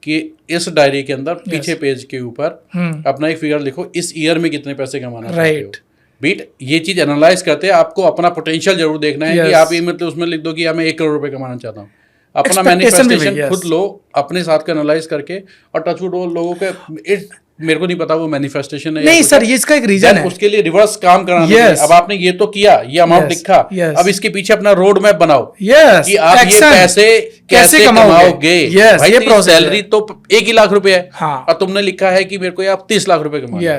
कि इस डायरी के अंदर पीछे पेज के ऊपर अपना एक फिगर लिखो, इस ईयर में कितने पैसे कमाना चाहते हो। बीट ये चीज एनालाइज करते हैं, आपको अपना पोटेंशियल जरूर देखना है कि आप ये मतलब उसमें लिख दो कि मैं 1 करोड़ रुपए कमाना चाहता हूँ। अपना मैनिफेस्टेशन खुद लो, अपने साथ का एनालाइज करके, और टचवुड लोगों के मेरे को नहीं पता वो मैनिफेस्टेशन है नहीं सर, ये इसका एक रीजन है, उसके लिए रिवर्स काम कराना। अब आपने ये तो किया, ये अमाउंट लिखा, अब इसके पीछे अपना रोड मैप बनाओ कि आप ये पैसे कैसे कमाओगे। भाई सैलरी तो 1 ही लाख रुपए है, और तुमने लिखा है कि मेरे को आप 30 लाख रुपए कमाओगे,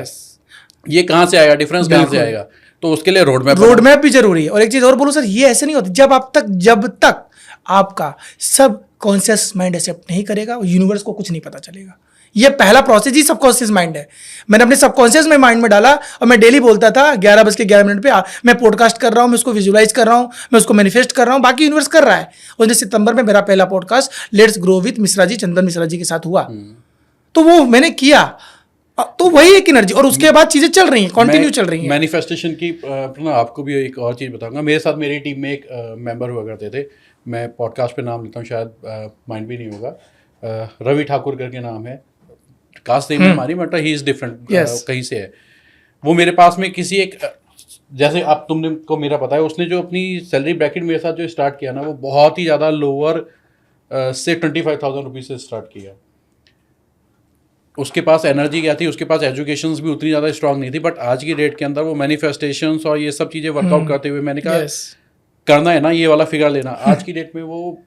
ये कहाँ से आएगा, डिफरेंस कहाँ से आएगा? तो उसके लिए रोड मैप भी जरूरी है। और एक चीज और बोलो सर, ये ऐसे नहीं होता, जब तक आपका सब कॉन्शियस माइंड एक्सेप्ट नहीं करेगा, यूनिवर्स को कुछ नहीं पता चलेगा। ये पहला प्रोसेस ही सबकॉन्शियस माइंड है। मैंने अपने सबकॉन्शियस में माइंड में डाला, और मैं डेली बोलता था 11:11 पे मैं पॉडकास्ट कर रहा हूँ, मैं उसको विजुलाइज कर रहा हूँ, मैं उसको मैनिफेस्ट कर रहा हूँ, बाकी यूनिवर्स कर रहा है। और सितंबर में मेरा पहला podcast let's grow with Mishra ji, Chandan Mishra ji के साथ हुआ, तो वो मैंने किया, तो वही एक एनर्जी, और उसके बाद चीजें चल रही हैं, कंटिन्यू चल रही हैं। मैनिफेस्टेशन की आपको भी एक और चीज बताऊंगा। मेरे साथ मेरी टीम में एक मेंबर हुआ करते थे, मैं पॉडकास्ट पे नाम लेता हूँ, शायद माइंड भी नहीं होगा, रवि ठाकुर करके नाम है, कास्ट सेम है हमारी, बट ही इज डिफरेंट, कहीं से है। वो मेरे पास में किसी एक, जैसे आप तुमने को मेरा पता है, उसने जो अपनी सैलरी ब्रैकेट मेरे साथ जो स्टार्ट किया ना, वो बहुत ही ज़्यादा लोअर से 25,000 रुपीज से स्टार्ट किया। उसके पास एनर्जी क्या थी, उसके पास एजुकेशन भी उतनी ज़्यादा स्ट्रांग नहीं थी, बट आज की डेट के अंदर वो मैनिफेस्टेशंस और ये सब चीज़ें वर्कआउट करते हुए, मैंने कहा करना है ना, ये वाला फिगर लेना, आज की डेट में वो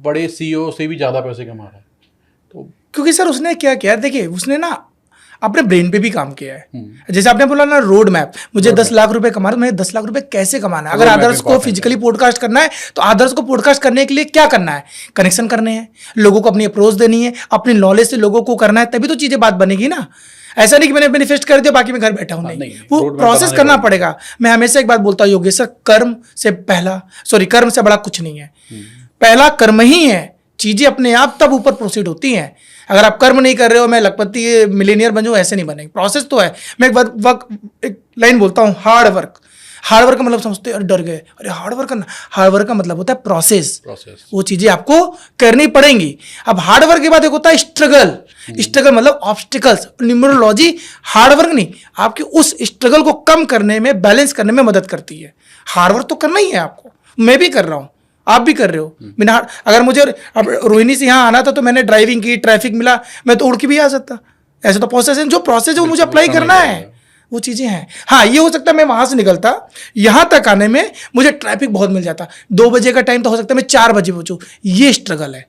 बड़े CEO से भी ज़्यादा पैसे कमा रहा है। तो क्योंकि सर उसने क्या किया, देखिए उसने ना अपने ब्रेन पे भी काम किया है। जैसे आपने बोला ना रोड मैप, मुझे 10 लाख रुपए कमाना, मुझे 10 लाख रुपए कैसे कमाना है। अगर आदर्श को फिजिकली पॉडकास्ट करना है, तो आदर्श को पॉडकास्ट करने के लिए क्या करना है, कनेक्शन करने हैं, लोगों को अपनी अप्रोच देनी है, अपनी नॉलेज से लोगों को करना है, तभी तो चीजें बात बनेगी ना। ऐसा नहीं कि मैंने मैनिफेस्ट कर दिया बाकी मैं घर बैठा हूं, नहीं, वो प्रोसेस करना पड़ेगा। मैं हमेशा एक बात बोलता हूँ योगेश सर, कर्म से बड़ा कुछ नहीं है, पहला कर्म ही है। चीजें अपने आप तब ऊपर प्रोसीड होती हैं। अगर आप कर्म नहीं कर रहे हो, मैं लखपति मिलीनियर बन जाऊं, ऐसे नहीं बनेंगे। प्रोसेस तो है। मैं एक लाइन बोलता हूँ, हार्ड वर्क का मतलब समझते हैं, डर गए, अरे हार्ड वर्क का मतलब होता है प्रोसेस। वो चीजें आपको करनी पड़ेंगी। अब हार्ड वर्क के बाद एक होता है स्ट्रगल मतलब ऑब्स्टिकल्स। न्यूमरोलॉजी हार्ड वर्क नहीं, आपके उस स्ट्रगल को कम करने में, बैलेंस करने में मदद करती है। हार्ड वर्क तो करना ही है आपको, मैं भी कर रहा हूँ, आप भी कर रहे हो। बिना अगर मुझे अब रोहिणी से यहाँ आना था तो मैंने ड्राइविंग की, ट्रैफिक मिला, मैं तो उड़ के भी आ सकता। ऐसे तो प्रोसेस है, जो प्रोसेस है वो मुझे अप्लाई करना है, वो चीजें हैं। हाँ, ये हो सकता है मैं वहां से निकलता, यहाँ तक आने में मुझे ट्रैफिक बहुत मिल जाता, 2 बजे का टाइम तो हो सकता है मैं 4 बजे पहुंचूं। ये स्ट्रगल है।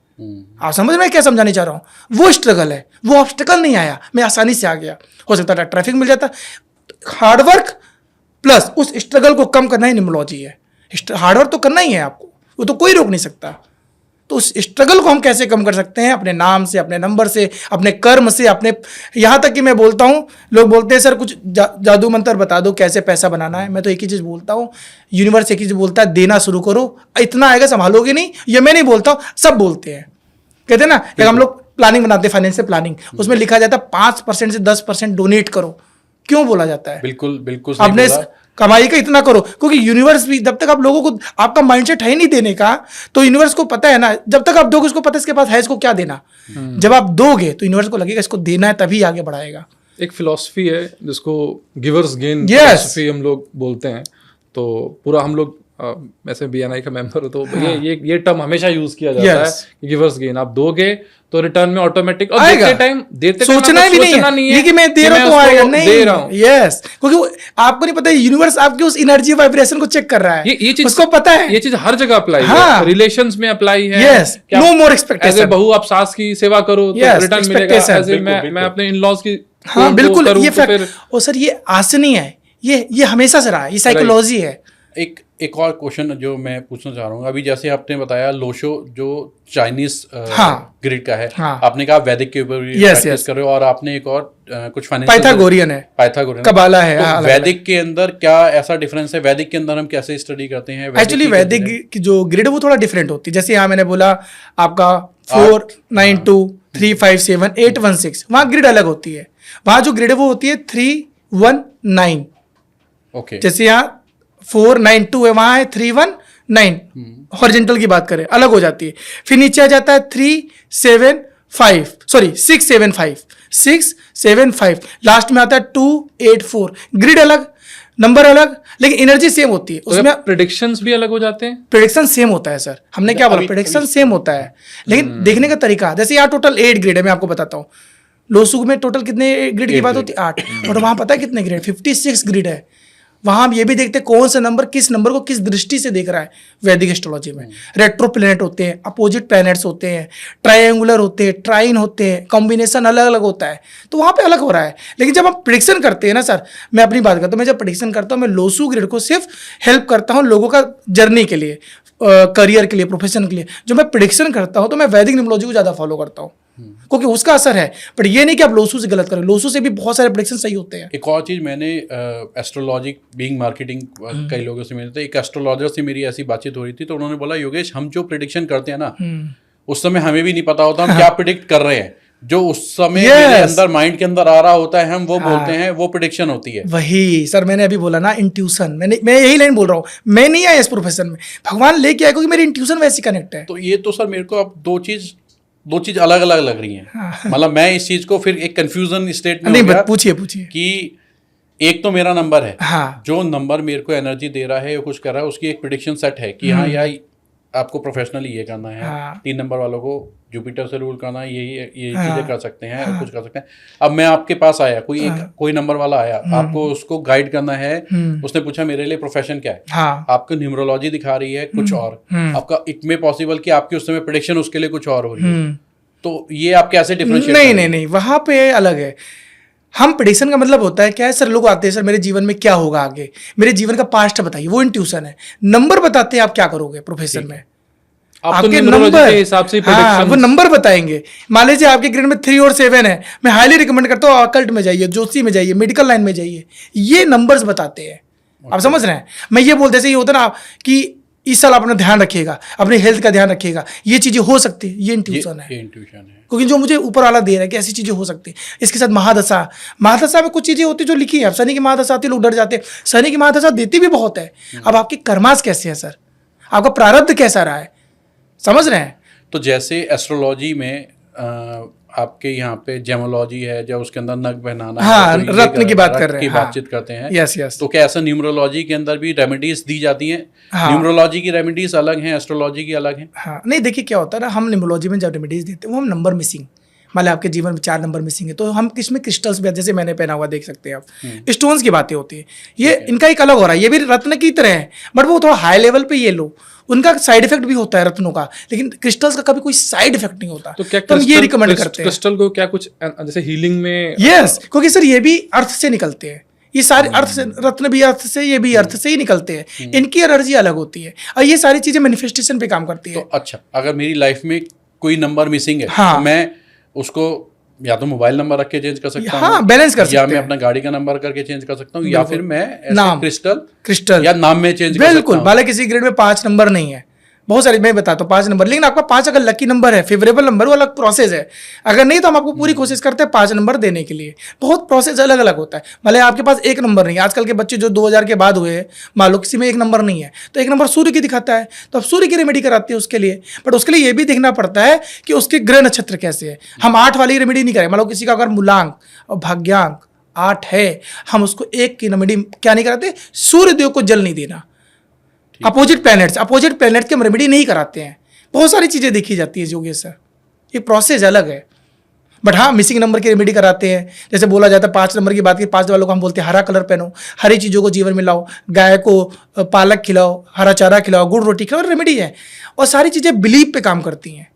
आप समझ रहे हैं क्या समझाने चाह रहा हूँ? वो स्ट्रगल है, वो ऑब्स्टिकल नहीं आया, मैं आसानी से आ गया। हो सकता था ट्रैफिक मिल जाता। हार्डवर्क प्लस उस स्ट्रगल को कम करना ही न्यूमरोलॉजी है। हार्डवर्क तो करना ही है आपको, वो तो कोई रोक नहीं सकता। तो उस स्ट्रगल को हम कैसे कम कर सकते हैं? अपने नाम से, अपने नंबर से, अपने कर्म से, अपने, यहाँ तक कि मैं बोलता हूँ, लोग बोलते हैं सर कुछ जादू मंत्र बता दो कैसे पैसा बनाना है। मैं तो एक ही चीज़ बोलता हूँ, यूनिवर्स एक ही चीज़ बोलता है, देना शुरू करो, इतना आएगा संभालोगे नहीं। ये मैं नहीं बोलता हूँ, सब बोलते हैं। कहते हैं ना कि हम लोग प्लानिंग बनाते हैं, फाइनेंशियल प्लानिंग, उसमें लिखा जाता है 5% से 10% डोनेट करो। क्यों बोला जाता है? बिल्कुल अपने कमाई का इतना करो, क्योंकि यूनिवर्स भी, जब तक आप लोगों को, आपका माइंडसेट है ही नहीं देने का, तो यूनिवर्स को पता है ना, जब तक आप दोगे उसको पता है इसके पास है, इसको क्या देना। जब आप दोगे तो यूनिवर्स को लगेगा इसको देना है, तभी आगे बढ़ाएगा। एक फिलॉसफी है जिसको गिवर्स गेन फिलॉसफी हम लोग बोलते हैं। तो पूरा हम लोग ऐसे BNI का मेंबर हो तो ये टर्म हमेशा यूज किया जाता है कि गिवर्स गेन। आप दोगे तो रिटर्न में ऑटोमेटिक, और देते सोचना भी नहीं है कि मैं दे रहा हूं तो आएगा, नहीं दे रहा हूं। यस, क्योंकि आपको नहीं पता, यूनिवर्स आपकी उस एनर्जी वाइब्रेशन को चेक कर रहा है। ये चीज उसको पता है, ये चीज हर जगह अप्लाई है, रिलेशंस में अप्लाई है। Yes, no more expectation. As a बहू आप सास की सेवा करो तो रिटर्न मिलेगा। मैं अपने इन-लॉज की हाँ बिल्कुल, ये फैक्ट। और सर ये आज नहीं है, ये हमेशा से रहा है, ये साइकोलॉजी है। एक और क्वेश्चन जो मैं पूछना चाह रहा हूँ, अभी जैसे आपने बताया लोशो जो चाइनीज ग्रिड का है, आपने कहा वैदिक के ऊपर भी प्रैक्टिस कर रहे हो, और आपने एक और कुछ पाइथागोरियन है, कबाला है। तो वैदिक के अंदर क्या ऐसा डिफरेंस है? वैदिक के अंदर हम कैसे स्टडी करते हैं? एक्चुअली वैदिक की जो ग्रिड है वो थोड़ा डिफरेंट होती है। जैसे यहाँ मैंने बोला आपका 4 9 2 3 5 7 8 1 6, वहाँ ग्रिड अलग होती है। वहाँ जो ग्रिड है वो होती है 3 1 9। ओके, जैसे यहाँ 4 9 2 है, वहाँ है 3 1 9। हॉरिजॉन्टल की बात करें अलग हो जाती है। फिर नीचे आ जाता है 3 7 5, सॉरी 6 7 5, 6 7 5, लास्ट में आता है 2 8 4। ग्रिड अलग, नंबर अलग, लेकिन एनर्जी सेम होती है। तो उसमें प्रेडिक्शंस भी अलग हो जाते हैं? प्रेडिक्शन सेम होता है सर, हमने क्या बोला, प्रेडिक्शन सेम होता है, लेकिन देखने का तरीका, जैसे यहाँ टोटल 8 ग्रिड है, मैं आपको बताता हूँ। लोसुक में टोटल कितने ग्रिड की बात होती है? 8। और वहाँ पता है कितने ग्रिड? 56 ग्रिड है। वहाँ हम ये भी देखते हैं कौन सा नंबर किस नंबर को किस दृष्टि से देख रहा है। वैदिक एस्ट्रोलॉजी में रेट्रो प्लैनेट होते हैं, अपोजिट प्लैनेट्स होते हैं, ट्रायंगुलर होते हैं, ट्राइन होते हैं, कॉम्बिनेशन अलग अलग होता है, तो वहाँ पे अलग हो रहा है। लेकिन जब हम प्रेडिक्शन करते हैं ना सर, मैं अपनी बात करता हूँ, मैं जब प्रेडिक्शन करता हूँ, मैं लोसू ग्रिड को सिर्फ हेल्प करता हूँ लोगों का जर्नी के लिए, करियर के लिए, प्रोफेशन के लिए। जो मैं प्रेडिक्शन करता हूँ तो मैं वैदिक न्यूमरोलॉजी को ज़्यादा फॉलो करता हूँ, क्योंकि उसका असर है। बट ये नहीं कि आप लोसू से गलत करें, लोसू से भी बहुत सारे प्रेडिक्शन सही होते हैं। एक और चीज़, मैंने एस्ट्रोलॉजी बीइंग मार्केटिंग कई लोगों से मिले थे, एक एस्ट्रोलॉजर से मेरी ऐसी बातचीत हो रही थी, तो उन्होंने बोला योगेश, हम जो प्रेडिक्शन करते हैं ना, उस समय हमें भी नहीं पता होता हम क्या प्रिडिक्ट कर रहे हैं। जो उस समय मेरे अंदर माइंड के अंदर आ रहा होता है, हम वो बोलते हैं, वो प्रेडिक्शन होती है। वही सर मैंने अभी बोला ना, इंट्यूशन। मैं यही लाइन बोल रहा हूँ, मैं नहीं आया इस प्रोफेशन में, भगवान लेके आया, क्योंकि मेरी इंट्यूशन वैसी कनेक्ट है। तो ये तो सर मेरे को अब दो चीज अलग अलग लग रही हैं। मतलब मैं इस चीज को फिर एक कंफ्यूजन स्टेट में नहीं, पूछिए कि एक तो मेरा नंबर है, हाँ, जो नंबर मेरे को एनर्जी दे रहा है या कुछ कर रहा है, उसकी एक प्रेडिक्शन सेट है कि हाँ यार आपको प्रोफेशनली ये करना है, हाँ, 3 नंबर वालों को जुपिटर से रूल करना है, यही चीजें कर सकते हैं, कुछ कर सकते हैं। अब मैं आपके पास आया, कोई नंबर वाला आया, आपको उसको गाइड करना है, उसने पूछा मेरे लिए प्रोफेशन क्या है, आपको न्यूमरोलॉजी दिखा रही है कुछ और, आपका इट में पॉसिबल कि आपकी उस समय प्रेडिक्शन उसके लिए कुछ और हो रही है। तो ये आप कैसे डिफरेंशिएट? नहीं, वहां पे अलग है। हम प्रेडिक्शन का मतलब होता है क्या है सर, लोग आते हैं सर मेरे जीवन में क्या होगा आगे, मेरे जीवन का पास्ट बताइए, वो इंट्यूशन है। नंबर बताते हैं आप क्या करोगे प्रोफेशन में, आपके नंबर के हिसाब से वो नंबर बताएंगे। मान लीजिए आपके ग्रेड में 3 और 7 है, मैं हाईली रिकमेंड करता हूँ अकल्ट में जाइए, ज्योतिषी में जाइए, मेडिकल लाइन में जाइए, ये नंबर्स बताते हैं। आप समझ रहे हैं? मैं ये बोलते से ये होता ना कि इस साल अपना ध्यान रखिएगा, अपने हेल्थ का ध्यान रखिएगा, ये चीजें हो सकती है, ये इंट्यूशन है। क्योंकि जो मुझे ऊपर वाला दे रहा है कि ऐसी चीजें हो सकती है। इसके साथ महादशा में कुछ चीजें होती है जो लिखी है। अब शनि की महादशा आती है, लोग डर जाते हैं। शनि की महादशा देती भी बहुत है। अब आपके कर्मास कैसे है सर, आपका प्रारब्ध कैसा रहा है, समझ रहे हैं? तो जैसे एस्ट्रोलॉजी में आपके यहाँ पे जेमोलॉजी है, जब उसके अंदर नग पहनाना, हाँ, रत्न की बात कर रहे हैं, बातचीत करते हैं। यस। तो क्या ऐसा न्यूमरोलॉजी के अंदर भी रेमेडीज दी जाती हैं? न्यूमरोलॉजी की रेमेडीज अलग हैं, एस्ट्रोलॉजी की अलग हैं? हाँ, नहीं देखिए क्या होता है ना, हम न्यूमरोलॉजी में जब रेमेडीज देते हैं वो हम नंबर मिसिंग, मान आपके जीवन में 4 नंबर मिसिंग है, तो हम किसमें क्रिस्टल्स भी, जैसे मैंने पहना हुआ देख सकते हैं आप, स्टोन्स की बातें होती है। ये इनका एक अलग हो रहा है, ये भी रत्न की तरह है, बट वो थोड़ा हाई लेवल पे ये लो, उनका साइड इफेक्ट भी होता है रत्नों का, लेकिन क्रिस्टल्स का कभी कोई साइड इफेक्ट नहीं होता। तो क्या हम ये रिकमेंड करते हैं क्रिस्टल को, क्या कुछ जैसे हीलिंग में? यस, क्योंकि सर ये भी अर्थ से निकलते हैं, ये सारे अर्थ से, रत्न भी अर्थ से, ये भी अर्थ से ही निकलते हैं, इनकी एनर्जी अलग होती है और ये सारी चीजें मैनिफेस्टेशन पे काम करती है। तो अच्छा, अगर मेरी लाइफ में कोई नंबर मिसिंग है, तो मैं उसको या तो मोबाइल नंबर रख के चेंज कर सकता हूँ, हाँ, बैलेंस कर सकते हैं, या मैं अपना गाड़ी का नंबर करके चेंज कर सकता हूँ, या फिर मैं नाम क्रिस्टल या नाम में चेंज कर सकता हूँ। बिल्कुल, भले किसी ग्रेड में 5 नंबर नहीं है, बहुत सारे मैं बताता हूँ 5 नंबर, लेकिन आपका 5 अगर लकी नंबर है, फेवरेबल नंबर, वो अलग प्रोसेस है। अगर नहीं तो हम आपको पूरी कोशिश करते हैं 5 नंबर देने के लिए। बहुत प्रोसेस अलग अलग होता है। भले आपके पास 1 नंबर नहीं है, आजकल के बच्चे जो 2000 के बाद हुए, मान लो किसी में 1 नंबर नहीं है, तो 1 नंबर सूर्य की दिखाता है, तो अब सूर्य की रेमेडी कराती है उसके लिए। बट उसके लिए ये भी देखना पड़ता है कि उसके ग्रह नक्षत्र कैसे है। हम 8 वाली रेमेडी नहीं करें। मान लो किसी का अगर मूलांक और भाग्यांक 8 है, हम उसको 1 की रेमेडी क्या नहीं कराते, सूर्य देव को जल नहीं देना। अपोजिट प्लैनेट्स की हम रेमेडी नहीं कराते हैं। बहुत सारी चीज़ें देखी जाती है योगेश सर, ये प्रोसेस अलग है। बट हाँ, मिसिंग नंबर की रेमेडी कराते हैं। जैसे बोला जाता है 5 नंबर की बात की, 5 वालों को हम बोलते हैं हरा कलर पहनो, हरी चीज़ों को जीवन में लाओ, गाय को पालक खिलाओ, हरा चारा खिलाओ, गुड़ रोटी खिलाओ, रेमेडी है। और सारी चीज़ें बिलीव पे काम करती हैं।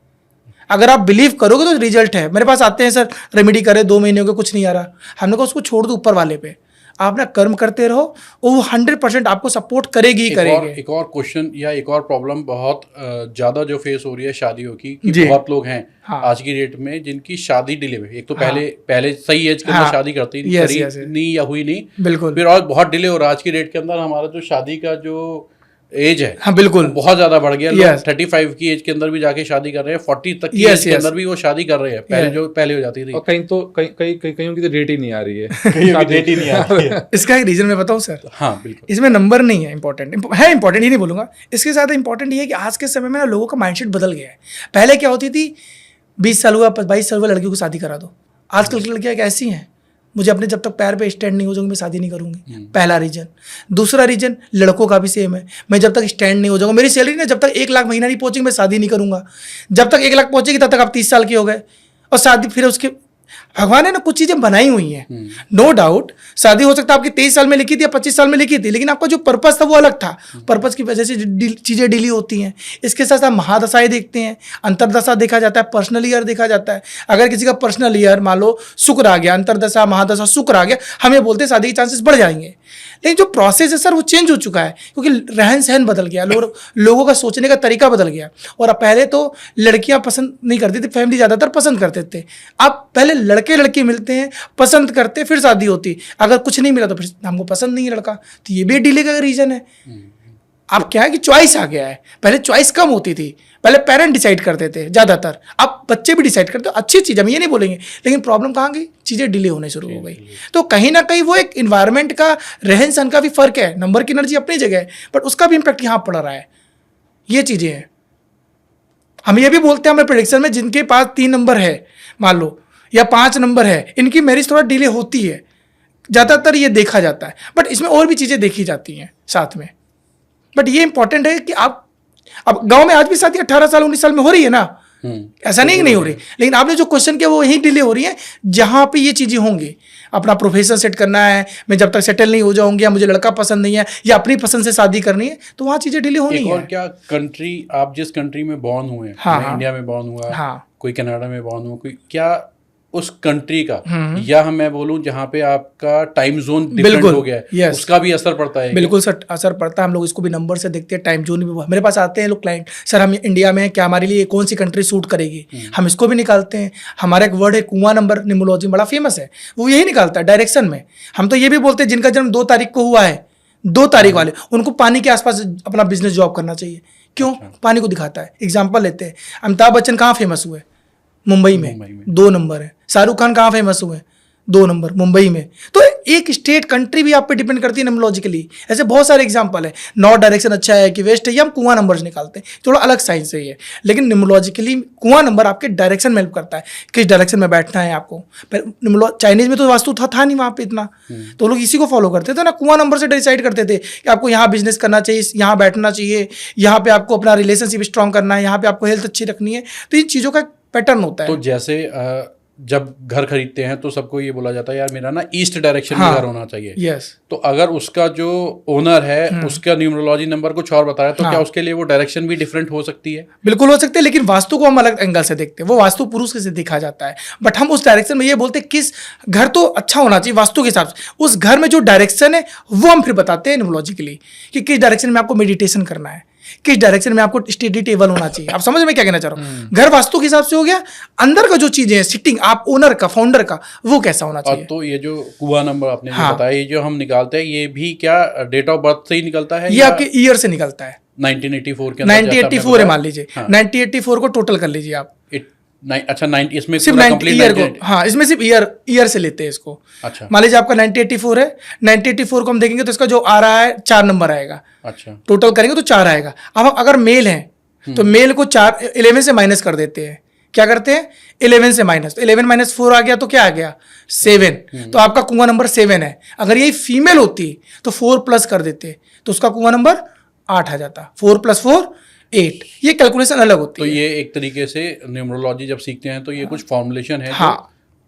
अगर आप बिलीव करोगे तो रिजल्ट है। मेरे पास आते हैं सर, रेमेडी करे 2 महीने हो गए कुछ नहीं आ रहा, हमने कहा उसको छोड़ दो ऊपर वाले पे, आप ना कर्म करते रहो, वो 100% आपको सपोर्ट करेगी ही करेगी। एक और क्वेश्चन या एक और प्रॉब्लम बहुत ज़्यादा जो फेस हो रही है शादियों की, कि बहुत लोग हैं आज की डेट में जिनकी शादी डिले में, एक तो पहले सही एज के अंदर शादी करती नहीं या हुई नहीं, बिल्कुल, फिर और बहुत डिले हो रहा है। आज की डेट के अंदर हमारा जो शादी का जो एज है, हाँ बिल्कुल, बहुत ज्यादा बढ़ गया। लोग 35 की एज के अंदर भी जाके शादी कर रहे हैं, 40 तक की एज के अंदर भी वो शादी कर रहे हैं, पहले हो जाती थी। और कहीं की तो डेट ही नहीं आ रही है, डेट ही नहीं आ रही है। इसका एक रीजन मैं बताऊं सर? हाँ बिल्कुल, इसमें नंबर नहीं है इंपॉर्टेंट, है इंपॉर्टेंट ही नहीं बोलूंगा, इसके साथ इंपॉर्टेंट ये है कि आज के समय में ना लोगों का माइंडसेट बदल गया है। पहले क्या होती थी, 20 साल हुआ 22 साल हुआ लड़की को शादी करा दो। आजकल की लड़कियां कैसी हैं, मुझे अपने जब तक पैर पे स्टैंड नहीं हो जाऊंगी मैं शादी नहीं करूंगी, पहला रीजन। दूसरा रीजन लड़कों का भी सेम है, मैं जब तक स्टैंड नहीं हो जाऊंगा, मेरी सैलरी ना जब तक 1 लाख महीना नहीं पहुंचेगी मैं शादी नहीं करूंगा। जब तक 1 लाख पहुंचेगी तब तक आप 30 साल के हो गए, और शादी फिर उसके भगवान ने ना कुछ चीजें बनाई हुई हैं, नो डाउट। शादी हो सकता है आपकी 23 साल में लिखी थी या 25 साल में लिखी थी, लेकिन आपका जो पर्पस था वो अलग था, पर्पस की वजह से चीजें डिली होती हैं। इसके साथ साथ महादशाएं देखते हैं, अंतरदशा देखा जाता है, पर्सनल ईयर देखा जाता है। अगर किसी का पर्सनल ईयर मान लो शुक्र आ गया, अंतरदशा महादशा शुक्र आ गया, हम ये बोलते हैं शादी के चांसेस बढ़ जाएंगे। लेकिन जो प्रोसेस है सर वो चेंज हो चुका है, क्योंकि रहन सहन बदल गया, लोगों का सोचने का तरीका बदल गया। और अब पहले तो लड़कियां पसंद नहीं करती थी, फैमिली ज़्यादातर पसंद करते थे। अब पहले लड़के लड़की मिलते हैं, पसंद करते, फिर शादी होती। अगर कुछ नहीं मिला तो फिर हमको पसंद नहीं है लड़का, तो ये भी डिले का रीज़न है। अब क्या है कि चॉइस आ गया है, पहले चॉइस कम होती थी, पहले पेरेंट डिसाइड करते थे ज़्यादातर, अब बच्चे भी डिसाइड करते हैं। अच्छी चीज़ हम ये नहीं बोलेंगे, लेकिन प्रॉब्लम कहाँ गई, चीज़ें डिले होने शुरू हो गई। तो कहीं ना कहीं वो एक इन्वायरमेंट का, रहन सहन का भी फर्क है। नंबर की एनर्जी अपनी जगह है, बट उसका भी इम्पैक्ट यहाँ पड़ रहा है। ये चीज़ें हैं। हम ये भी बोलते हैं हमारे प्रेडिक्शन में, जिनके पास 3 नंबर है मान लो या 5 नंबर है, इनकी मैरिज थोड़ा डिले होती है, ज़्यादातर ये देखा जाता है। बट इसमें और भी चीज़ें देखी जाती हैं साथ में। बट ये इंपॉर्टेंट है कि आप, अब गांव में आज भी शादी 18 साल 19 साल में हो रही है ना, ऐसा नहीं कि नहीं हो रही, लेकिन आपने जो क्वेश्चन किया वो यही डिले हो रही है जहां पे ये चीजें होंगी। अपना प्रोफेशन सेट करना है, मैं जब तक सेटल नहीं हो जाऊंगी, या मुझे लड़का पसंद नहीं है, या अपनी पसंद से शादी करनी है, तो वहाँ चीजें डिले होनी है। और क्या कंट्री, आप जिस कंट्री में बॉर्न हुए, मैं इंडिया में बॉर्न हुआ, कोई कनाडा में बॉर्न हुआ, कोई क्या उस कंट्री का, या मैं बोलूं जहाँ पे आपका टाइम जोन डिफरेंट हो गया है, उसका भी असर पड़ता है? बिल्कुल सर, असर पड़ता है। हम लोग इसको भी नंबर से देखते हैं, टाइम जोन भी। मेरे पास आते हैं लोग क्लाइंट, सर हम इंडिया में हैं, क्या हमारे लिए कौन सी कंट्री सूट करेगी, हम इसको भी निकालते हैं। हमारा एक वर्ड है कुआं नंबर, न्यूमरोलॉजी बड़ा फेमस है, वो यही निकालता है डायरेक्शन में। हम तो ये भी बोलते हैं जिनका जन्म 2 तारीख को हुआ है, 2 तारीख वाले, उनको पानी के आसपास अपना बिजनेस जॉब करना चाहिए। क्यों? पानी को दिखाता है। एग्जाम्पल लेते हैं, अमिताभ बच्चन कहाँ फेमस हुए? मुंबई में 2 नंबर है। शाहरुख खान कहाँ फेमस हुए? 2 नंबर, मुंबई में। तो एक स्टेट, कंट्री भी आप पे डिपेंड करती है न्यूमरोलॉजिकली। ऐसे बहुत सारे एग्जांपल है। नॉर्थ डायरेक्शन अच्छा है कि वेस्ट है, ये हम कुआं नंबर्स निकालते हैं, थोड़ा अलग साइंस है ये। लेकिन न्यूमरोलॉजिकली कुआं नंबर आपके डायरेक्शन में हेल्प करता है, किस डायरेक्शन में बैठना है आपको। पर चाइनीज में तो वास्तु था नहीं वहाँ पे इतना, तो लोग इसी को फॉलो करते थे ना, कुआं नंबर से डिसाइड करते थे कि आपको यहाँ बिजनेस करना चाहिए, यहाँ बैठना चाहिए, यहाँ पे आपको अपना रिलेशनशिप स्ट्रॉन्ग करना है, यहाँ पे आपको हेल्थ अच्छी रखनी है। तो इन चीज़ों का पैटर्न होता है। तो जैसे जब घर खरीदते हैं तो सबको ये बोला जाता है यार मेरा ना ईस्ट डायरेक्शन में घर होना चाहिए। यस। तो अगर उसका जो ओनर है उसका न्यूमरोलॉजी नंबर कुछ और बताया तो क्या उसके लिए वो डायरेक्शन भी डिफरेंट हो सकती है? बिल्कुल हो सकती है, लेकिन वास्तु को हम अलग एंगल से देखते हैं। वो वास्तु पुरुष से देखा जाता है, बट हम उस डायरेक्शन में ये बोलते हैं किस घर तो अच्छा होना चाहिए वास्तु के हिसाब से। उस घर में जो डायरेक्शन है वो हम फिर बताते हैं न्यूमरोलॉजिकली कि किस डायरेक्शन में आपको मेडिटेशन करना है, किस डायरेक्शन में आपको स्टडी टेबल होना चाहिए। आप समझ में क्या कहना चाह रहा हूँ? घर वास्तु के हिसाब से हो गया, अंदर का जो चीजें हैं, सिटिंग आप ओनर का, फाउंडर का, वो कैसा होना चाहिए। तो ये जो कुआं नंबर आपने जो बताया, ये जो हम निकालते हैं, ये भी क्या डेट ऑफ बर्थ से ही निकलता है? ये आपके ईयर से निकलता है। 1984 के 1984 है मान लीजिए, 1984 को टोटल कर लीजिए आप। अच्छा, 90 इसमें सिर्फ 90 ईयर को, हाँ इसमें सिर्फ ईयर से लेते हैं इसको। अच्छा, मान लीजिए आपका 1984 है, 1984 को हम देखेंगे तो इसका जो आ रहा है 4 नंबर आएगा। अच्छा, टोटल करेंगे तो 4 आएगा। अब अगर मेल है तो मेल को 11 से माइनस कर देते हैं। क्या करते हैं? 11 से माइनस, तो 11 - 4 आ गया तो क्या आ गया? 7। तो आपका कुआं नंबर 7 है। अगर यही फीमेल होती तो 4 प्लस कर देते तो उसका कुआं नंबर 8 आ जाता। 4 + 4 8। ये कैलकुलेशन अलग होती है। तो ये एक तरीके से न्यूमरोलॉजी जब सीखते हैं तो ये कुछ फॉर्मुलेशन है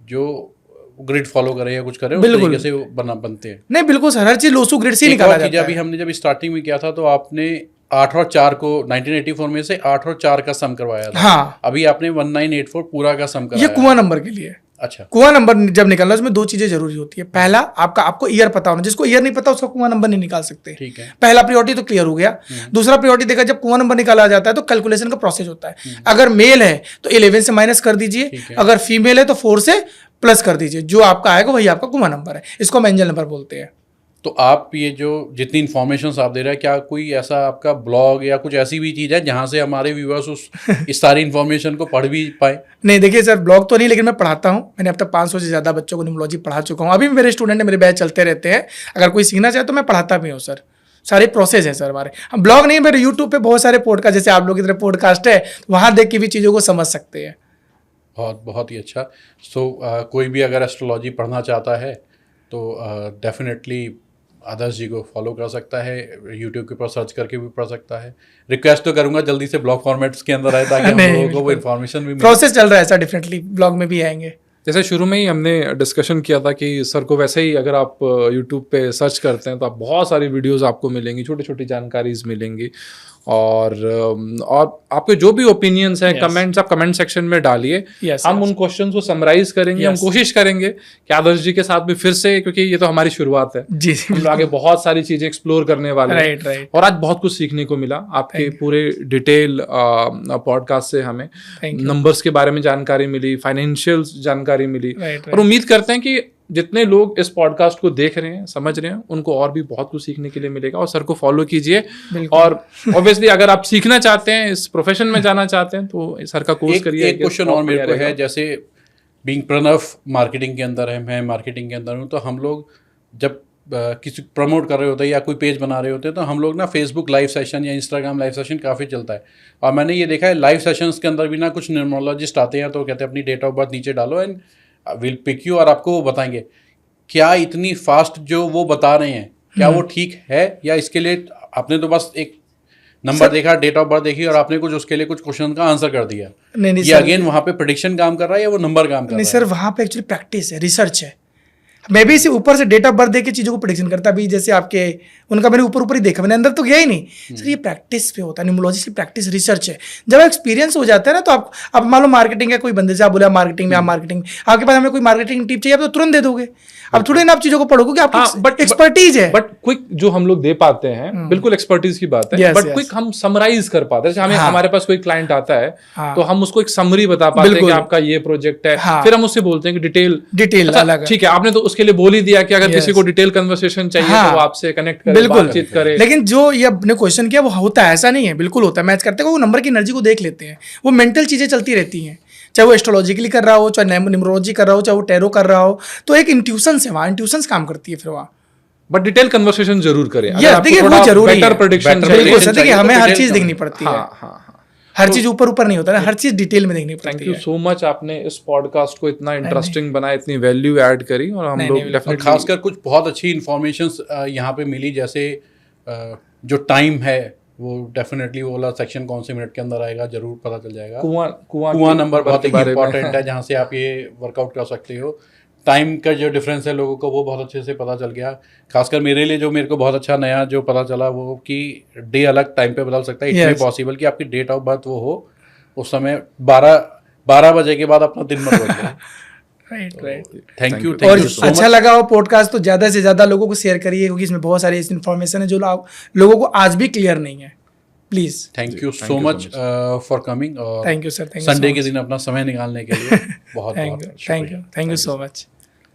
जो ग्रिड फॉलो करे या कुछ करे, उस तरीके से बनते हैं। नहीं बिल्कुल सर, हर चीज लोसू ग्रिड से निकाला जाता है। हमने जब स्टार्टिंग में किया था तो आपने 8 और 4 को 1984 में से 8 और 4 का सम करवाया था। हाँ, अभी आपने 1984 पूरा का सम कराया। ये कुआं नंबर के लिए। अच्छा, कुआं नंबर जब निकलना उसमें 2 चीजें जरूरी होती है। पहला, आपको ईयर पता होना, जिसको ईयर नहीं पता उसका कुआं नंबर नहीं निकाल सकते। ठीक है। पहला प्रायोरिटी तो क्लियर हो गया। दूसरा प्रायोरिटी देखा, जब कुआं नंबर निकाला जाता है तो कैलकुलेशन का प्रोसेस होता है। अगर मेल है तो 11 से माइनस कर दीजिए, अगर फीमेल है तो 4 से प्लस कर दीजिए, जो आपका आएगा वही आपका कुआं नंबर है। इसको हम एंजल नंबर बोलते हैं। तो आप ये जो जितनी इन्फॉर्मेशन आप दे रहे हैं, क्या कोई ऐसा आपका ब्लॉग या कुछ ऐसी भी चीज़ है जहाँ से हमारे व्यूअर्स इस सारी इन्फॉर्मेशन को पढ़ भी पाए? नहीं, देखिए सर, ब्लॉग तो नहीं, लेकिन मैं पढ़ाता हूँ। मैंने अब तक 500 से ज़्यादा बच्चों को न्यूमरोलॉजी पढ़ा चुका हूँ। अभी भी मेरे स्टूडेंट मेरे बैच चलते रहते हैं। अगर कोई सीखना चाहे तो मैं पढ़ाता भी हूँ सर। सारे प्रोसेस है सर हमारे। हम ब्लॉग नहीं, मेरे यूट्यूब पे बहुत सारे पॉडकास्ट, जैसे आप लोग की तरह पॉडकास्ट है, वहाँ देख के भी चीज़ों को समझ सकते हैं। बहुत ही अच्छा। कोई भी अगर एस्ट्रोलॉजी पढ़ना चाहता है तो डेफिनेटली आदर्श जी को फॉलो कर सकता है, यूट्यूब के ऊपर सर्च करके भी पढ़ सकता है। रिक्वेस्ट तो करूंगा जल्दी से ब्लॉग फॉर्मेट्स के अंदर आए ताकि हम लोगों को वो इन्फॉर्मेशन भी मिले। प्रोसेस चल रहा है सर, डेफिनेटली ब्लॉग में भी आएंगे। जैसे शुरू में ही हमने डिस्कशन किया था कि सर को वैसे ही अगर आप यूट्यूब पे सर्च करते हैं तो आप बहुत सारी वीडियोस आपको मिलेंगी, छोटी छोटी जानकारीज मिलेंगी, और आपके जो भी ओपिनियंस हैं, कमेंट्स आप कमेंट सेक्शन में डालिए। हम उन क्वेश्चंस को समराइज करेंगे। हम कोशिश करेंगे कि आदर्श जी के साथ भी फिर से, क्योंकि ये तो हमारी शुरुआत है, जी, हम आगे बहुत सारी चीजें एक्सप्लोर करने वाले हैं। और आज बहुत कुछ सीखने को मिला आपके पूरे डिटेल पॉडकास्ट से। हमें नंबर्स के बारे में जानकारी मिली, फाइनेंशियल जानकारी मिली, और उम्मीद करते हैं कि जितने लोग इस पॉडकास्ट को देख रहे हैं, समझ रहे हैं, उनको और भी बहुत कुछ सीखने के लिए मिलेगा। और सर को फॉलो कीजिए। और ऑब्वियसली अगर आप सीखना चाहते हैं, इस प्रोफेशन में जाना चाहते हैं, तो सर का कोर्स करिए। एक क्वेश्चन और मेरे को है, जैसे बीइंग प्रणव मार्केटिंग के अंदर है, मैं मार्केटिंग के अंदर हूँ, तो हम लोग जब किसी प्रमोट कर रहे होते हैं या कोई पेज बना रहे होते हैं तो हम लोग ना फेसबुक लाइव सेशन या इंस्टाग्राम लाइव सेशन काफ़ी चलता है। और मैंने ये देखा है लाइव सेशंस के अंदर भी ना कुछ न्यूमरोलॉजिस्ट आते हैं तो कहते हैं अपनी डेट ऑफ बर्थ नीचे डालो एंड विल पिक यू, और आपको वो बताएंगे। क्या इतनी फास्ट जो वो बता रहे हैं, क्या वो ठीक है, या इसके लिए आपने तो बस एक नंबर देखा, डेट ऑफ बर्थ देखी और आपने कुछ उसके लिए कुछ क्वेश्चन का आंसर कर दिया? नहीं, ये अगेन वहाँ पे प्रेडिक्शन काम कर रहा है या वो नंबर काम कर रहा है? नहीं सर, वहाँ पे एक्चुअली प्रैक्टिस है, रिसर्च है। मैं भी इसे ऊपर से डेट ऑफ बर्थ देख के चीज़ों को प्रेडिक्शन करता भी, जैसे आपके उनका मैंने ऊपर ही देखा, मैंने अंदर तो गया ही नहीं सर। ये प्रैक्टिस पे होता है, न्यूमरोलॉजी की प्रैक्टिस, रिसर्च है। जब एक्सपीरियंस हो जाता है ना, तो आप मान लो मार्केटिंग है, कोई बंदे से आप बोले मार्केटिंग में, आप मार्केटिंग, आपके पास हमें कोई मार्केटिंग टिप चाहिए, आप तो तुरंत दे दोगे। अब थोड़ी ना आप चीजों को पढ़ोगे कि आपकी एक्सपर्टीज है। बट क्विक जो हम लोग दे पाते हैं, बिल्कुल एक्सपर्टीज की बात है, बट क्विक हम समराइज कर पाते हैं। जैसे हमारे पास कोई क्लाइंट आता है तो हम उसको एक समरी बता पाते हैं कि आपका ये प्रोजेक्ट है, फिर हम उससे बोलते हैं कि डिटेल अलग, ठीक है, आपने तो उसके लिए बोल ही दिया कि अगर किसी को डिटेल कन्वर्सेशन चाहिए तो वो आपसे कनेक्ट करे, बातचीत करे। लेकिन जो ये अपने क्वेश्चन किया वो होता है, ऐसा नहीं है, बिल्कुल होता है। मैच करते हैं, वो नंबर की एनर्जी को देख लेते हैं, वो मेंटल चीजें चलती रहती हैं, चाहे वो एस्ट्रोलॉजिकली कर रहा हो, चाहे न्यूमरोलॉजी कर रहा हो, चाहे वो टैरो कर रहा हो, तो एक इंट्यूशन है वहाँ, इंट्यूशन काम करती है फिर वहाँ। बट डिटेल कन्वर्सेशन जरूर करें। देखिए वो जरूरी है, बेटर प्रेडिक्शन देखिए हमें हर चीज देखनी पड़ती है। हर चीज ऊपर नहीं होता है, हर चीज डिटेल में देखनी पड़ती है। थैंक यू सो मच, आपने इस पॉडकास्ट को इतना इंटरेस्टिंग बनाया, इतनी वैल्यू ऐड करी, और हम लोग डेफिनेटली खासकर कुछ बहुत अच्छी इन्फॉर्मेशन यहाँ पे मिली। जैसे जो टाइम है वो डेफिनेटली वो वाला सेक्शन कौन से मिनट के अंदर आएगा जरूर पता चल जाएगा। कुआं नंबर बहुत इंपॉर्टेंट है, जहाँ से आप ये वर्कआउट कर सकते हो। टाइम का जो डिफरेंस है लोगों को वो बहुत अच्छे से पता चल गया। खासकर मेरे लिए जो मेरे को बहुत अच्छा नया जो पता चला वो कि डे अलग टाइम पे बदल सकता है। इतने पॉसिबल कि आपकी डेट ऑफ बर्थ वो हो उस समय 12 बजे के बाद अपना दिन मत बदले। राइट। थैंक यू और अच्छा लगा हो पॉडकास्ट तो ज़्यादा से ज़्यादा लोगों को शेयर करिए, क्योंकि इसमें बहुत सारी ऐसी इन्फॉर्मेशन है जो लोगों को आज भी क्लियर नहीं है। Please thank you so much for coming, और थैंक यू सर, संडे के दिन अपना समय निकालने के लिए बहुत थैंक यू सो मच।